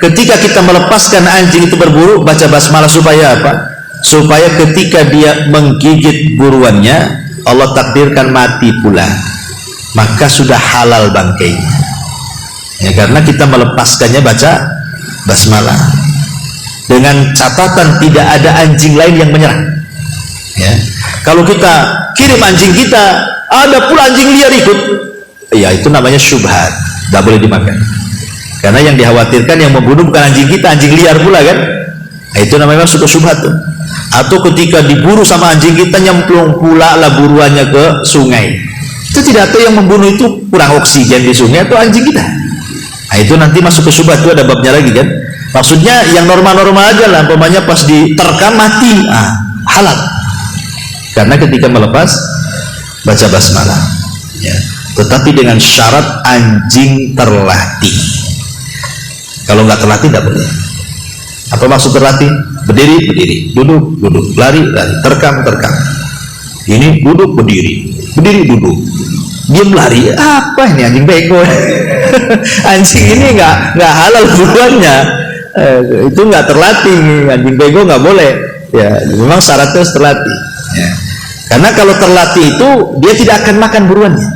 ketika kita melepaskan anjing itu berburu, baca basmalah supaya apa? Supaya ketika dia menggigit buruannya, Allah takdirkan mati pula, maka sudah halal bangkainya, ya, karena kita melepaskannya baca basmalah, dengan catatan tidak ada anjing lain yang menyerang, ya. Kalau kita kirim anjing kita, ada pula anjing liar ikut, ya itu namanya syubhat, tidak boleh dimakan, karena yang dikhawatirkan yang membunuh bukan anjing kita, anjing liar pula kan. Nah, itu namanya masuk ke syubhat tuh. Atau ketika diburu sama anjing kita, nyemplung pula lah buruannya ke sungai, itu tidak tahu yang membunuh itu kurang oksigen di sungai atau anjing kita. Nah, itu nanti masuk ke syubhat, itu ada babnya lagi kan. Maksudnya yang normal-normal aja lah, umpamanya pas diterkam mati, halal, karena ketika melepas baca basmalah, ya. Tetapi dengan syarat anjing terlatih. Kalau nggak terlatih tidak boleh. Apa maksud terlatih? Berdiri, berdiri, duduk, duduk, lari, lari, terkam, terkam. Ini duduk, berdiri, berdiri, duduk, diam, lari. Apa ini anjing bego? Anjing ini nggak halal buruannya. Itu nggak terlatih, anjing bego nggak boleh. Ya, memang syaratnya harus terlatih. Ya. Karena kalau terlatih itu dia tidak akan makan buruannya.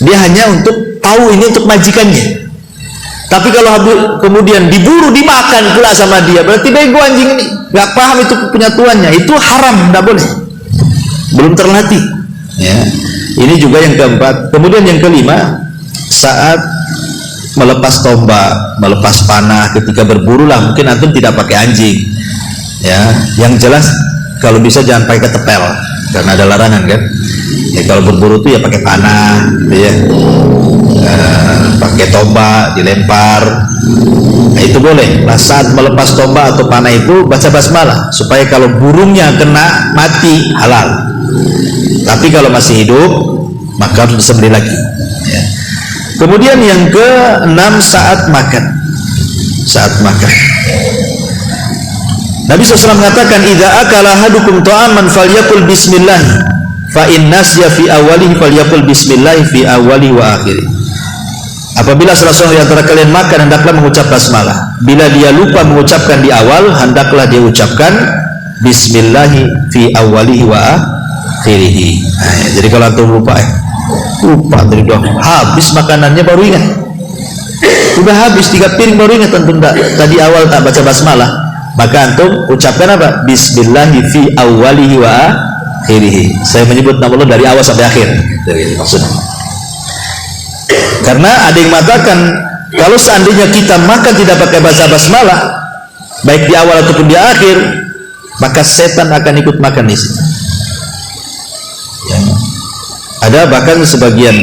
Dia hanya untuk tahu ini untuk majikannya. Tapi kalau kemudian diburu dimakan pula sama dia, berarti bego anjing ini, nggak paham itu punya tuannya, itu haram, nggak boleh, belum terlatih, ya. Ini juga yang keempat. Kemudian yang kelima, saat melepas tombak, melepas panah ketika berburu lah, mungkin antum tidak pakai anjing, ya. Yang jelas kalau bisa jangan pakai ketepel, karena ada larangan kan. Ya, kalau berburu tuh ya pakai panah, ya. Pakai tombak dilempar, nah, itu boleh. Nah, saat melepas tombak atau panah itu baca basmalah supaya kalau burungnya kena mati halal. Tapi kalau masih hidup maka harus disembelih lagi, ya. Kemudian yang ke-6, saat makan. Saat makan, Nabi SAW mengatakan, idza akala ahadukum ta'aman falyaqul bismillah, fa in nasya fi awwalihi falyaqul bismillah fi awwalihi wa akhirih. Apabila salah seorang di antara kalian makan, hendaklah mengucap basmalah. Bila dia lupa mengucapkan di awal, hendaklah dia ucapkan bismillahi fi awwalihi wa akhirihi. Nah, ya, jadi kalau antum lupa dari doang, habis makanannya baru ingat. Sudah habis 3 piring baru ingat antum tadi awal tak baca basmalah. Maka antum ucapkan apa? Bismillahi fi awwalihi wa akhirihi. Saya menyebut nama Allah dari awal sampai akhir. Itu maksudnya. Karena ada yang mengatakan kalau seandainya kita makan tidak pakai baca basmalah, baik di awal ataupun di akhir, maka setan akan ikut makan di situ. Ya. Ada bahkan sebagian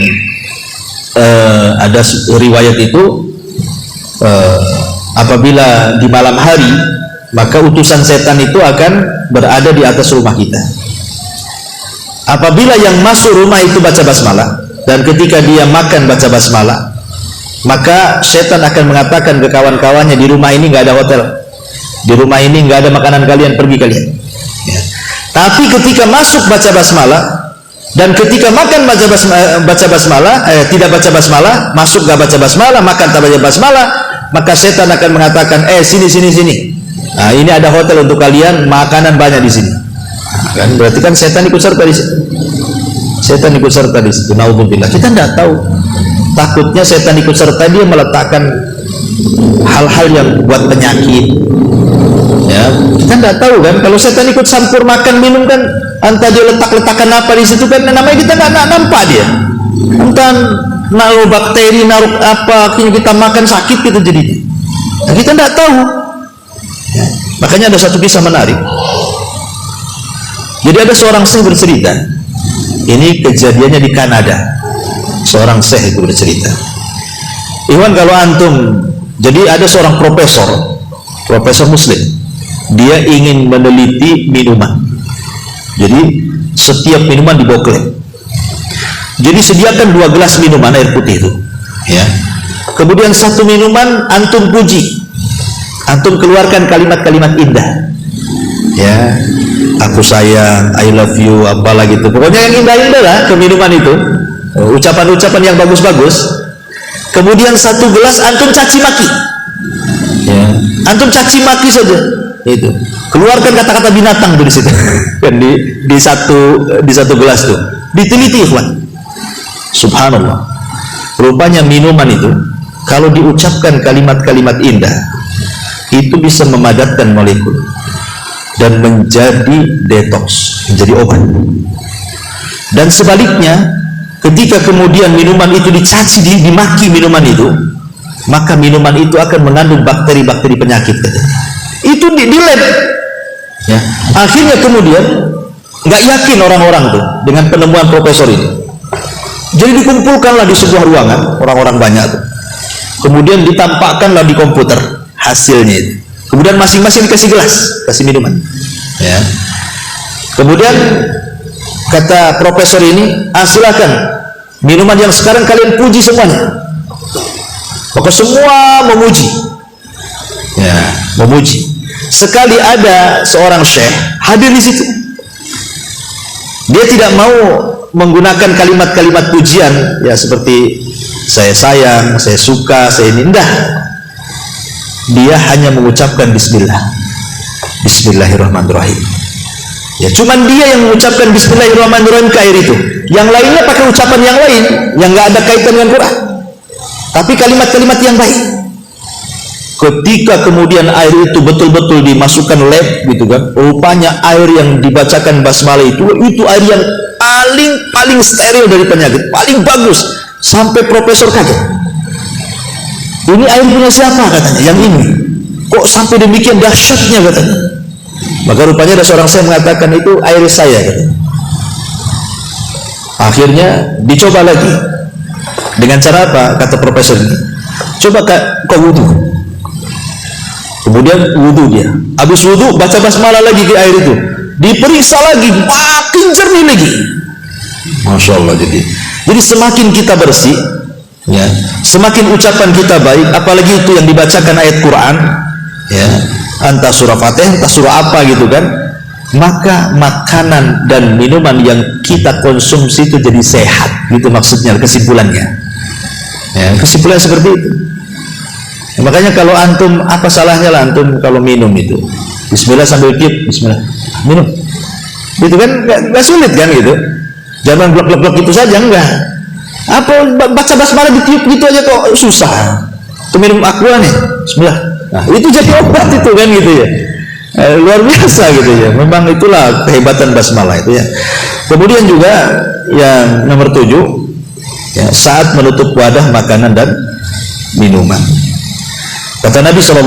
ada riwayat itu apabila di malam hari maka utusan setan itu akan berada di atas rumah kita. Apabila yang masuk rumah itu baca basmalah, dan ketika dia makan baca basmalah, maka setan akan mengatakan ke kawan-kawannya, di rumah ini nggak ada hotel, di rumah ini nggak ada makanan kalian, pergi kalian. Ya. Tapi ketika masuk baca basmalah, dan ketika makan baca basmalah, tidak baca basmalah, masuk nggak baca basmalah, makan tak baca basmalah, maka setan akan mengatakan, sini. Nah, ini ada hotel untuk kalian, makanan banyak di sini. Nah, kan berarti kan setan ikut serta di situ. Setan ikut serta di situ. Naudzubillah. Kita tidak tahu. Takutnya setan ikut serta, dia meletakkan hal-hal yang buat penyakit. Ya, kita tidak tahu kan. Kalau setan ikut campur makan minum kan, entah dia letakkan apa di situ kan, namanya kita nggak nampak dia. Entah naruh bakteri, naruh apa, akhirnya kita makan sakit gitu jadinya. Nah, kita tidak tahu. Ya, makanya ada satu kisah menarik. Jadi ada seorang syekh bercerita. Ini kejadiannya di Kanada. Seorang syekh itu bercerita. Iwan, kalau antum, jadi ada seorang profesor muslim. Dia ingin meneliti minuman. Jadi setiap minuman dibawa ke lab. Jadi sediakan 2 gelas minuman air putih itu. Ya. Kemudian satu minuman antum puji. Antum keluarkan kalimat-kalimat indah. Ya, aku sayang, I love you, apalah gitu. Pokoknya yang indah-indah lah ke minuman itu. Ucapan-ucapan yang bagus-bagus. Kemudian satu gelas antum caci maki. Ya, antum caci maki saja. Itu. Keluarkan kata-kata binatang tuh di situ. Kan di satu gelas tuh. Diteliti, ikhwan. Subhanallah. Rupanya minuman itu kalau diucapkan kalimat-kalimat indah, itu bisa memadatkan molekul dan menjadi detox, menjadi obat. Dan sebaliknya, ketika kemudian minuman itu dicaci, dimaki minuman itu, maka minuman itu akan mengandung bakteri-bakteri penyakit. Itu di lab. Ya. Akhirnya kemudian nggak yakin orang-orang tuh dengan penemuan profesor ini. Jadi dikumpulkanlah di sebuah ruangan, orang-orang banyak tuh. Kemudian ditampakkanlah di komputer hasilnya itu. Kemudian masing-masing dikasih gelas, kasih minuman. Ya. Kemudian kata profesor ini, silakan minuman yang sekarang kalian puji semuanya. Maka semua memuji. Ya, memuji. Sekali ada seorang syekh hadir di situ. Dia tidak mau menggunakan kalimat-kalimat pujian, ya seperti saya sayang, saya suka, saya ini. Enggak. Dia hanya mengucapkan bismillah. Bismillahirrahmanirrahim. Ya, cuman dia yang mengucapkan bismillahirrahmanirrahim ke air itu. Yang lainnya pakai ucapan yang lain yang enggak ada kaitan dengan Quran. Tapi kalimat-kalimat yang baik. Ketika kemudian air itu betul-betul dimasukkan lab gitu kan, rupanya air yang dibacakan basmalah itu air yang paling steril dari penyakit, paling bagus. Sampai profesor kaget. Ini air punya siapa katanya? Yang ini. Kok sampai demikian dahsyatnya katanya? Maka rupanya ada seorang saya mengatakan itu air saya katanya. Akhirnya dicoba lagi. Dengan cara apa? Kata profesor ini. Coba kau wudu. Kemudian wudu dia. Habis wudu baca basmalah lagi ke air itu. Diperiksa lagi, makin jernih lagi. Masya Allah. Jadi semakin kita bersih, ya, semakin ucapan kita baik, apalagi itu yang dibacakan ayat Quran, ya, entah surah Fatihah, entah surah apa gitu kan, maka makanan dan minuman yang kita konsumsi itu jadi sehat, gitu maksudnya, kesimpulannya. Ya, kesimpulan seperti itu. Ya, makanya kalau antum, apa salahnya lah antum kalau minum itu, bismillah sambil tiup, bismillah, minum. Itu kan gak sulit kan gitu. Jangan blok-blok itu saja, enggak. Apa baca basmalah ditiup gitu aja kok susah. Itu minum aqua nih, bismillah. Nah, itu jadi obat itu kan gitu ya. Luar biasa gitu ya. Memang itulah kehebatan basmalah itu ya. Kemudian juga yang nomor 7, ya, saat menutup wadah makanan dan minuman. Kata Nabi SAW,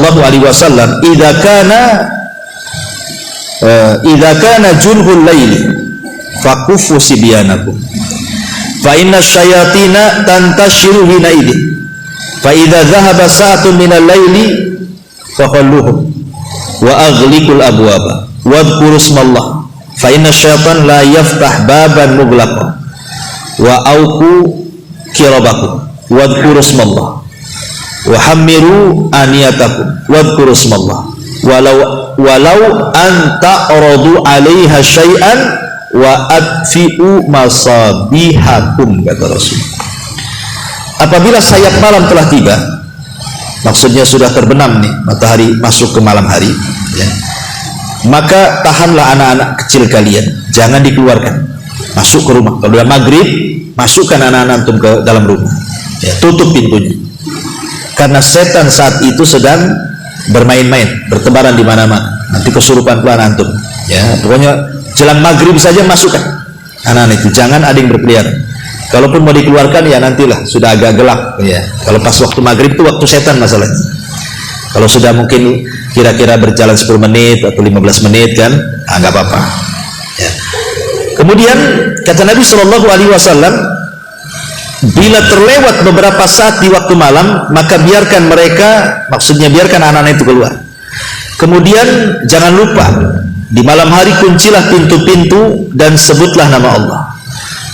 idza kana junhul laili fakufu sibyanakum fa inna syayatina tantashiru hina idin fa idza dhahaba sa'atun minal laili fakhalluhum wa aghliqul abwaba wadhkuru ismallah fa inna syaitan la yaftah baban mughlaqa wa auqu kirabakum wadhkuru ismallah wa hammiru aniyatakum wadhkuru ismallah walau anta aradu 'alaiha syai'an wa atfi'u masabihakum, kata Rasul. Apabila sayap malam telah tiba, maksudnya sudah terbenam nih, matahari masuk ke malam hari, ya, maka tahanlah anak-anak kecil kalian, jangan dikeluarkan, masuk ke rumah. Kalau udah maghrib, masukkan anak-anak antum ke dalam rumah, ya, tutup pintunya, karena setan saat itu sedang bermain-main, bertebaran di mana-mana. Nanti kesurupan pelan antum, ya. Pokoknya jelang maghrib saja masukkan anak-anak itu, jangan ada yang berkeliaran. Kalaupun mau dikeluarkan, ya nantilah sudah agak gelap, ya. Kalau pas waktu maghrib itu waktu setan masalahnya. Kalau sudah mungkin kira-kira berjalan 10 menit atau 15 menit kan, nggak apa-apa, ya. Kemudian kata Nabi SAW, bila terlewat beberapa saat di waktu malam, maka biarkan mereka, maksudnya biarkan anak-anak itu keluar. Kemudian jangan lupa di malam hari kuncilah pintu-pintu dan sebutlah nama Allah,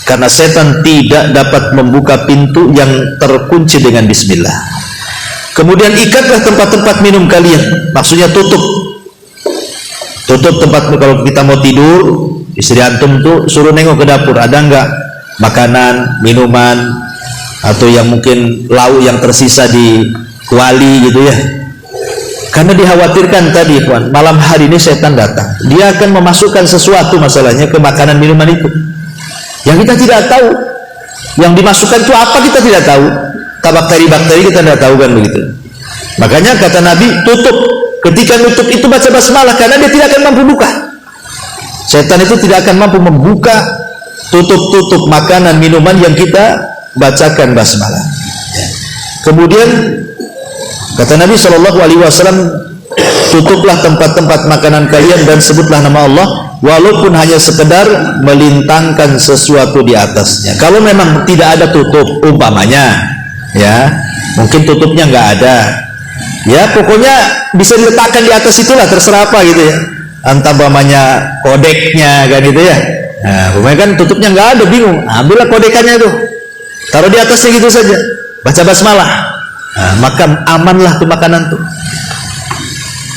karena setan tidak dapat membuka pintu yang terkunci dengan bismillah. Kemudian ikatlah tempat-tempat minum kalian, maksudnya tutup tempat. Kalau kita mau tidur, istri antum tuh suruh nengok ke dapur, ada enggak makanan, minuman, atau yang mungkin lauk yang tersisa di kuali gitu ya. Karena dikhawatirkan tadi, Puan, malam hari ini setan datang, dia akan memasukkan sesuatu masalahnya ke makanan minuman itu yang kita tidak tahu, yang dimasukkan itu apa kita tidak tahu, bakteri-bakteri kita tidak tahu kan begitu. Makanya kata Nabi, tutup. Ketika nutup itu baca basmalah, karena dia tidak akan mampu buka. Setan itu tidak akan mampu membuka tutup makanan minuman yang kita bacakan basmalah. Kemudian kata Nabi SAW, tutuplah tempat-tempat makanan kalian dan sebutlah nama Allah, walaupun hanya sekedar melintangkan sesuatu di atasnya. Kalau memang tidak ada tutup, umpamanya, ya, mungkin tutupnya nggak ada, ya, pokoknya bisa diletakkan di atas itulah, terserah apa gitu ya. Entah umpamanya kodeknya kan gitu ya. Nah, umpamanya kan tutupnya nggak ada, bingung, ambillah kodekannya itu, taruh di atasnya gitu saja, baca basmalah. Nah, maka amanlah tuh makanan tuh.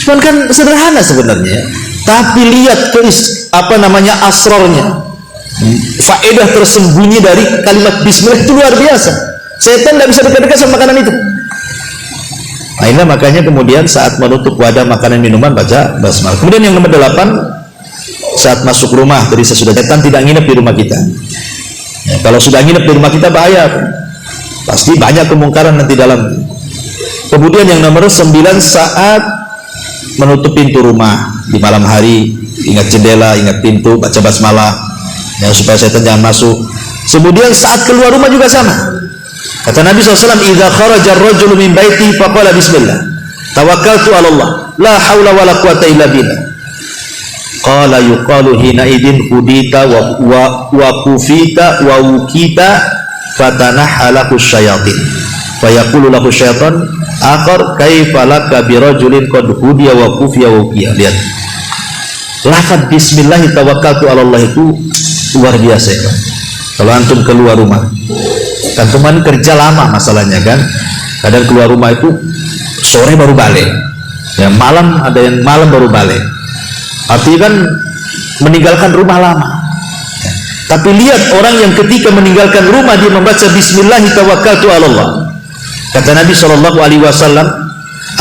Cuman kan sederhana sebenarnya, tapi lihat ke asrornya, faedah tersembunyi dari kalimat bismillah itu luar biasa. Setan tidak bisa dekat-dekat sama makanan itu. Nah, ini makanya kemudian saat menutup wadah makanan minuman baca basmalah. Kemudian yang nomor 8, saat masuk rumah, tadi saya sudah, setan tidak nginep di rumah kita. Ya, kalau sudah nginep di rumah kita bahaya, pasti banyak kemungkaran nanti dalam. Kemudian yang nomor 9, saat menutup pintu rumah di malam hari, ingat jendela, ingat pintu, baca basmalah, ya, supaya setan jangan masuk. Kemudian saat keluar rumah juga sama. Kata Nabi SAW, "Idza kharaja ar-rajulu min baiti faqala bismillah, tawakkaltu 'ala Allah, la haula wala quwata illa billah." Qala yuqalu hina idin hudita wa kufita wa wukita fatanahalahu syayatin. Fayaqulu lahu syaitan akhar kaifa laka bi rajulin qad hudiya wa kufiya wa uqiya. Lihat, lafaz bismillah tawakkaltu 'ala Allah itu luar biasa ya. Kalau antum keluar rumah, antum kan kerja lama masalahnya kan, kadang keluar rumah itu sore baru balik, ya, malam ada yang malam baru balik, artinya kan meninggalkan rumah lama. Ya. Tapi lihat orang yang ketika meninggalkan rumah dia membaca bismillah tawakkaltu 'ala Allah. Kata Nabi SAW,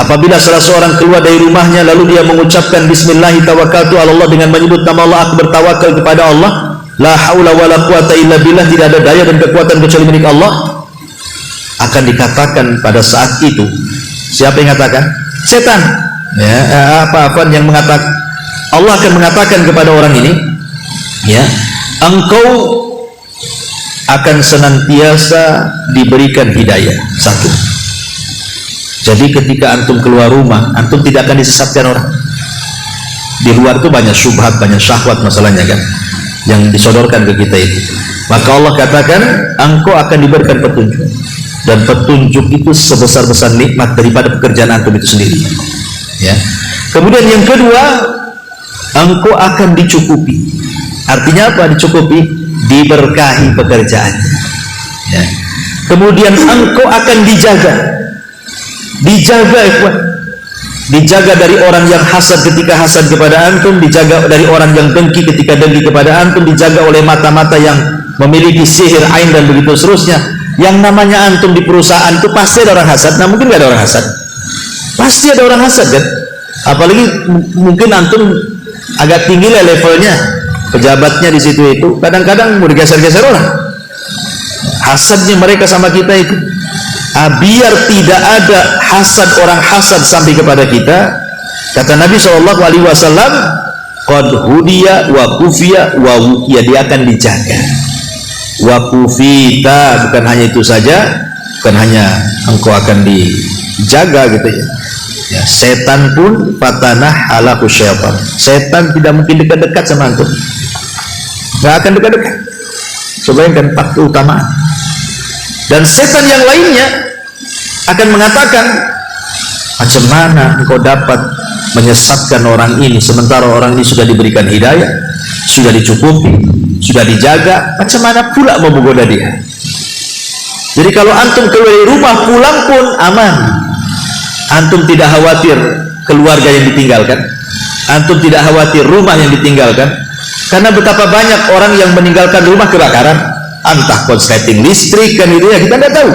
apabila salah seorang keluar dari rumahnya lalu dia mengucapkan bismillah tawakkaltu 'ala Allah dengan menyebut nama Allah, aku bertawakal kepada Allah, la haula wala quwata illa billah, tidak ada daya dan kekuatan kecuali milik Allah, akan dikatakan pada saat itu, siapa yang mengatakan? Setan. Ya, apa-apa yang mengatakan, Allah akan mengatakan kepada orang ini, ya, engkau akan senantiasa diberikan hidayah. Satu. Jadi ketika antum keluar rumah, antum tidak akan disesatkan orang. Di luar itu banyak syubhat, banyak syahwat masalahnya kan, yang disodorkan ke kita itu. Maka Allah katakan, engkau akan diberikan petunjuk, dan petunjuk itu sebesar-besar nikmat daripada pekerjaan antum itu sendiri. Ya. Kemudian yang kedua, engkau akan dicukupi. Artinya apa dicukupi? Diberkahi pekerjaannya. Ya. Kemudian engkau akan dijaga, dijaga dari orang yang hasad ketika hasad kepada antum, dijaga dari orang yang dengki ketika dengki kepada antum, dijaga oleh mata-mata yang memiliki sihir ain dan begitu seterusnya. Yang namanya antum di perusahaan itu pasti ada orang hasad. Nah mungkin nggak ada orang hasad, pasti ada orang hasad kan. Apalagi mungkin antum agak tinggi lah levelnya, pejabatnya di situ itu kadang-kadang mau digeser-geser orang. Hasadnya mereka sama kita itu. Biar tidak ada hasad orang hasad sampai kepada kita, kata Nabi SAW, qad hudiya wa kufiya wa wukiya, dia akan dijaga. Wa kufita, bukan hanya itu saja, bukan hanya engkau akan dijaga gitu ya. Ya, setan pun fatanah ala syaitan. Setan tidak mungkin dekat-dekat sama antum, nggak akan dekat-dekat. Coba yang keempat keutamaan. Dan setan yang lainnya akan mengatakan, macam mana engkau dapat menyesatkan orang ini sementara orang ini sudah diberikan hidayah, sudah dicukupi, sudah dijaga, macam mana pula mau menggoda dia? Jadi kalau antum keluar dari rumah pulang pun aman, antum tidak khawatir keluarga yang ditinggalkan, antum tidak khawatir rumah yang ditinggalkan. Karena betapa banyak orang yang meninggalkan rumah kebakaran, entah korsleting listrik kan itu ya, kita tidak tahu,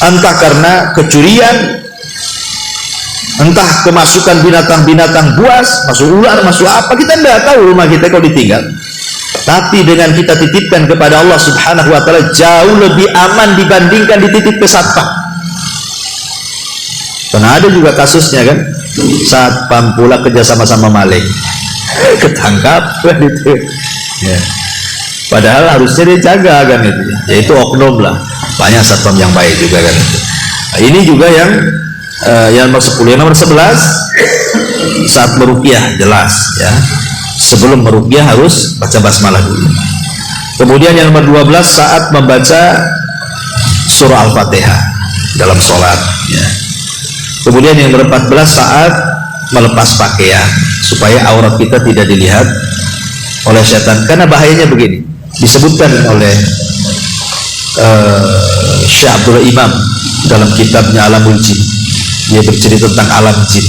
entah karena kecurian, entah kemasukan binatang-binatang buas, masuk ular, masuk apa, kita tidak tahu rumah kita kalau ditinggal. Tapi dengan kita titipkan kepada Allah Subhanahu wa ta'ala, jauh lebih aman dibandingkan dititip ke satpam. Karena ada juga kasusnya kan, satpam pula kerja sama-sama maling, ketangkap kan itu ya. Padahal harusnya dia jaga kan itu, yaitu oknum lah. Banyak satpam yang baik juga kan itu. Nah, ini juga yang nomor 10. Yang nomor 11, saat meruqyah jelas ya, sebelum meruqyah harus baca basmalah dulu. Kemudian yang nomor 12, saat membaca surah Al-Fatihah dalam sholat ya. Kemudian yang nomor 14, saat melepas pakaian supaya aurat kita tidak dilihat oleh setan. Karena bahayanya begini, disebutkan oleh Syekh Abdullah Imam dalam kitabnya Alamul Jin. Dia bercerita tentang alam jin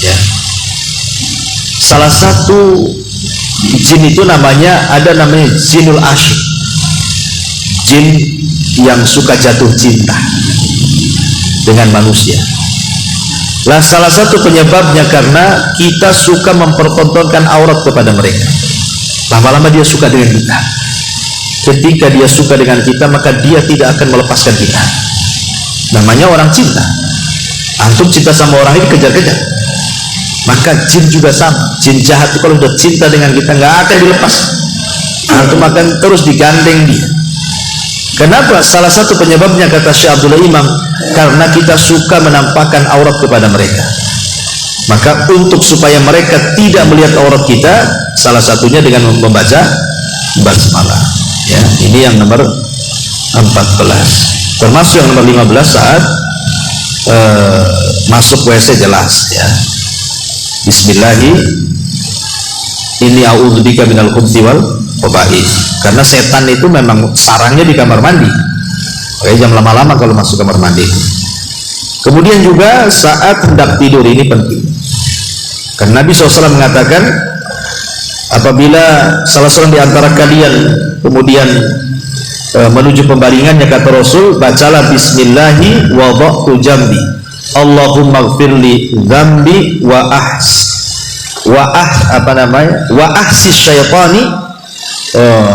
ya. Salah satu jin itu namanya jinul asyik, jin yang suka jatuh cinta dengan manusia. Lah salah satu penyebabnya karena kita suka mempertontonkan aurat kepada mereka. Lama-lama dia suka dengan kita. Ketika dia suka dengan kita, maka dia tidak akan melepaskan kita. Namanya orang cinta. Antum cinta sama orang ini kejar-kejar. Maka jin juga sama. Jin jahat itu kalau sudah cinta dengan kita nggak akan dilepas. Antum akan terus digandeng dia. Kenapa? Salah satu penyebabnya kata Syekh Abdullah Imam, karena kita suka menampakkan aurat kepada mereka. Maka untuk supaya mereka tidak melihat aurat kita, salah satunya dengan membaca basmalah ya. Ini yang nomor 14. Termasuk yang nomor 15, saat masuk WC jelas ya, bismillahi inni a'udzubika minal khubuthi wal khaba'ith. Karena setan itu memang sarangnya di kamar mandi. Oke, jangan lama-lama kalau masuk kamar mandi. Kemudian juga saat hendak tidur, ini penting. Karena Nabi SAW mengatakan, apabila salah seorang di antara kalian kemudian menuju pembaringannya, kata Rasul, bacalah bismillahi wa dha'tu jambi Allahumma gfirli dzambi wa ahsis syaitani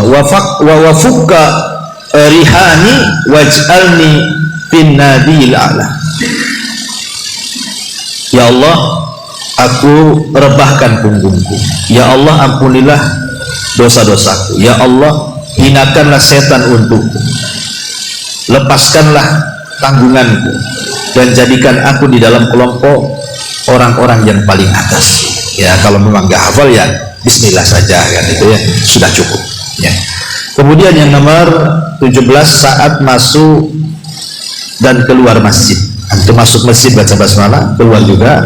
wa fukka rihani waj'alni fin nadil a'la. Ya Allah, aku rebahkan punggungku. Ya Allah, ampunilah dosa-dosaku. Ya Allah, hinakanlah setan untukku, lepaskanlah tanggunganku, dan jadikan aku di dalam kelompok orang-orang yang paling atas. Ya, kalau memang gak hafal ya bismillah saja kan, itu ya sudah cukup ya. Kemudian yang nomor 17, saat masuk dan keluar masjid, Itu masuk masjid baca basmalah, keluar juga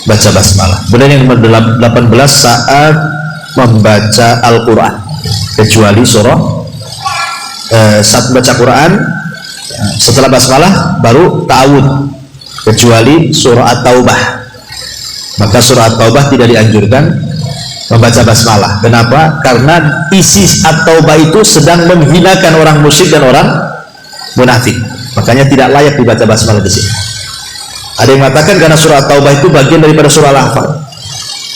baca basmalah. Kemudian yang nomor 18 saat membaca Al-Quran, kecuali surah saat membaca Quran setelah basmalah baru ta'awud, kecuali surah At-Taubah. Maka surah At-Taubah tidak dianjurkan membaca basmalah. Kenapa? Karena isi At-Taubah itu sedang menghinakan orang musyrik dan orang munafik. Makanya tidak layak dibaca basmalah di sini. Ada yang mengatakan karena surah At-Taubah itu bagian daripada surah Al-Anfal.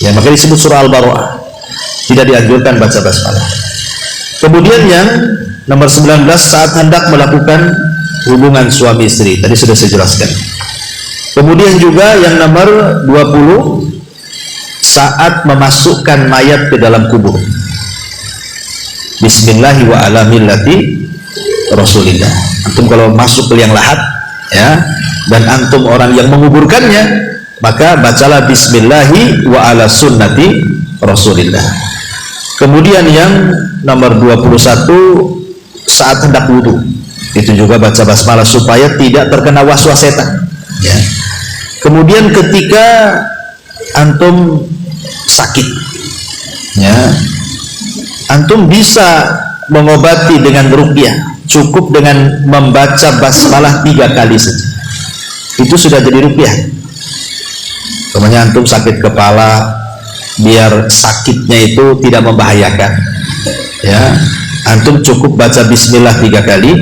Ya, maka disebut surah Al-Baro'ah. Tidak dianjurkan baca basmalah. Kemudian yang nomor 19 saat hendak melakukan hubungan suami istri. Tadi sudah saya jelaskan. Kemudian juga yang nomor 20 saat memasukkan mayat ke dalam kubur. Bismillahi wa ala millati Rasulillah. Antum kalau masuk ke liang lahat ya, dan antum orang yang menguburkannya, maka bacalah Bismillahi wa ala sunnati Rasulillah. Kemudian yang nomor 21 saat hendak wudu, itu juga baca basmalah supaya tidak terkena waswas setan ya. Kemudian ketika antum sakit ya, antum bisa mengobati dengan ruqyah, cukup dengan membaca basmalah 3 kali saja, itu sudah jadi ruqyah. Namanya antum sakit kepala, biar sakitnya itu tidak membahayakan ya, antum cukup baca bismillah 3 kali,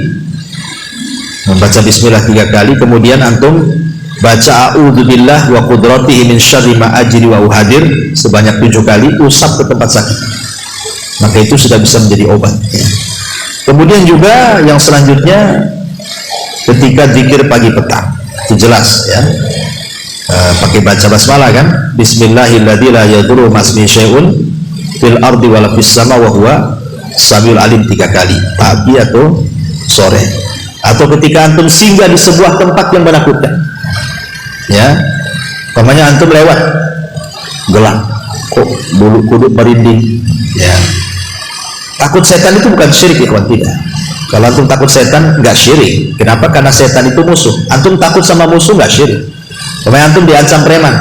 membaca bismillah 3 kali, kemudian antum baca a'udzubillah wa qudratihi min syarri ma ajri wa uhadir sebanyak 7 kali, usap ke tempat sakit, maka itu sudah bisa menjadi obat ya. Kemudian juga yang selanjutnya ketika zikir pagi petang, itu jelas ya, pakai baca basmalah kan, bismillahilladzi la yadurru ma'asmihi syai'un fil ardi wala fis sama wa huwa samiul alim 3 kali, pagi atau sore, atau ketika antum singgah di sebuah tempat yang menakutkan ya, umpamanya antum lewat gelap, kok bulu kuduk merinding ya, takut setan itu bukan syirik ya kawan, tidak. Kalau antum takut setan nggak syirik. Kenapa? Karena setan itu musuh. Antum takut sama musuh nggak syirik. Umpamanya antum diancam preman,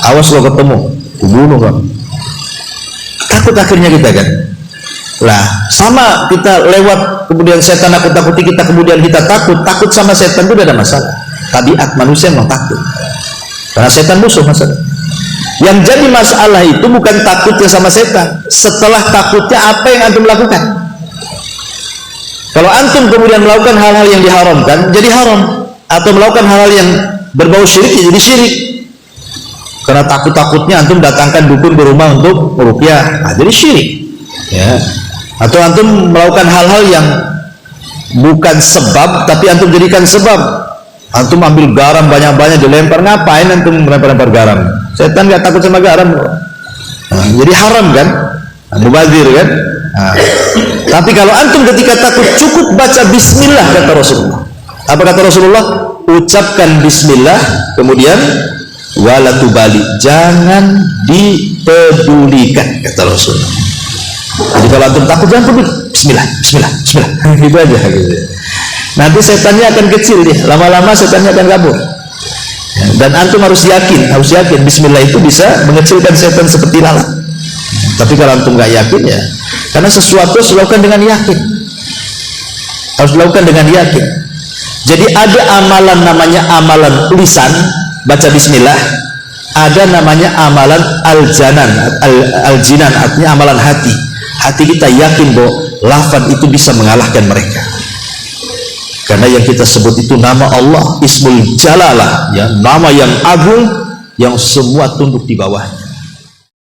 awas lo ketemu bunuh kan, takut akhirnya kita kan. Lah sama kita lewat, kemudian setan nakut-nakuti kita, kemudian kita takut sama setan itu tidak ada masalah. Tabiat manusia memang takut karena setan musuh. Masalah yang jadi masalah itu bukan takutnya sama setan, setelah takutnya apa yang antum lakukan. Kalau antum kemudian melakukan hal-hal yang diharamkan jadi haram, atau melakukan hal-hal yang berbau syirik jadi syirik, karena takut-takutnya antum datangkan dukun ke rumah untuk meruqyah, nah, jadi syirik ya. Atau antum melakukan hal-hal yang bukan sebab tapi antum jadikan sebab, antum ambil garam banyak-banyak dilempar, ngapain antum melempar-lempar garam? Setan gak takut sama garam, nah, jadi haram kan, mubazir kan. Nah, tapi kalau antum ketika takut cukup baca bismillah, kata Rasulullah. Apa kata Rasulullah? Ucapkan bismillah, kemudian wala tubali, jangan dipedulikan, kata Rasulullah. Jadi kalau antum takut jangan peduli, bismillah, bismillah, bismillah, gitu aja gitu. Nanti setannya akan kecil dia, lama-lama setannya akan kabur. Dan antum harus yakin bismillah itu bisa mengecilkan setan seperti lalat. Tapi kalau antum nggak yakin ya, karena sesuatu harus dilakukan dengan yakin, harus dilakukan dengan yakin. Jadi ada amalan namanya amalan lisan, baca bismillah, ada namanya amalan al-janan, al-jinan, artinya amalan hati. Hati kita yakin bahwa lafaz itu bisa mengalahkan mereka, karena yang kita sebut itu nama Allah, Ismul Jalalah ya, nama yang agung yang semua tunduk di bawahnya.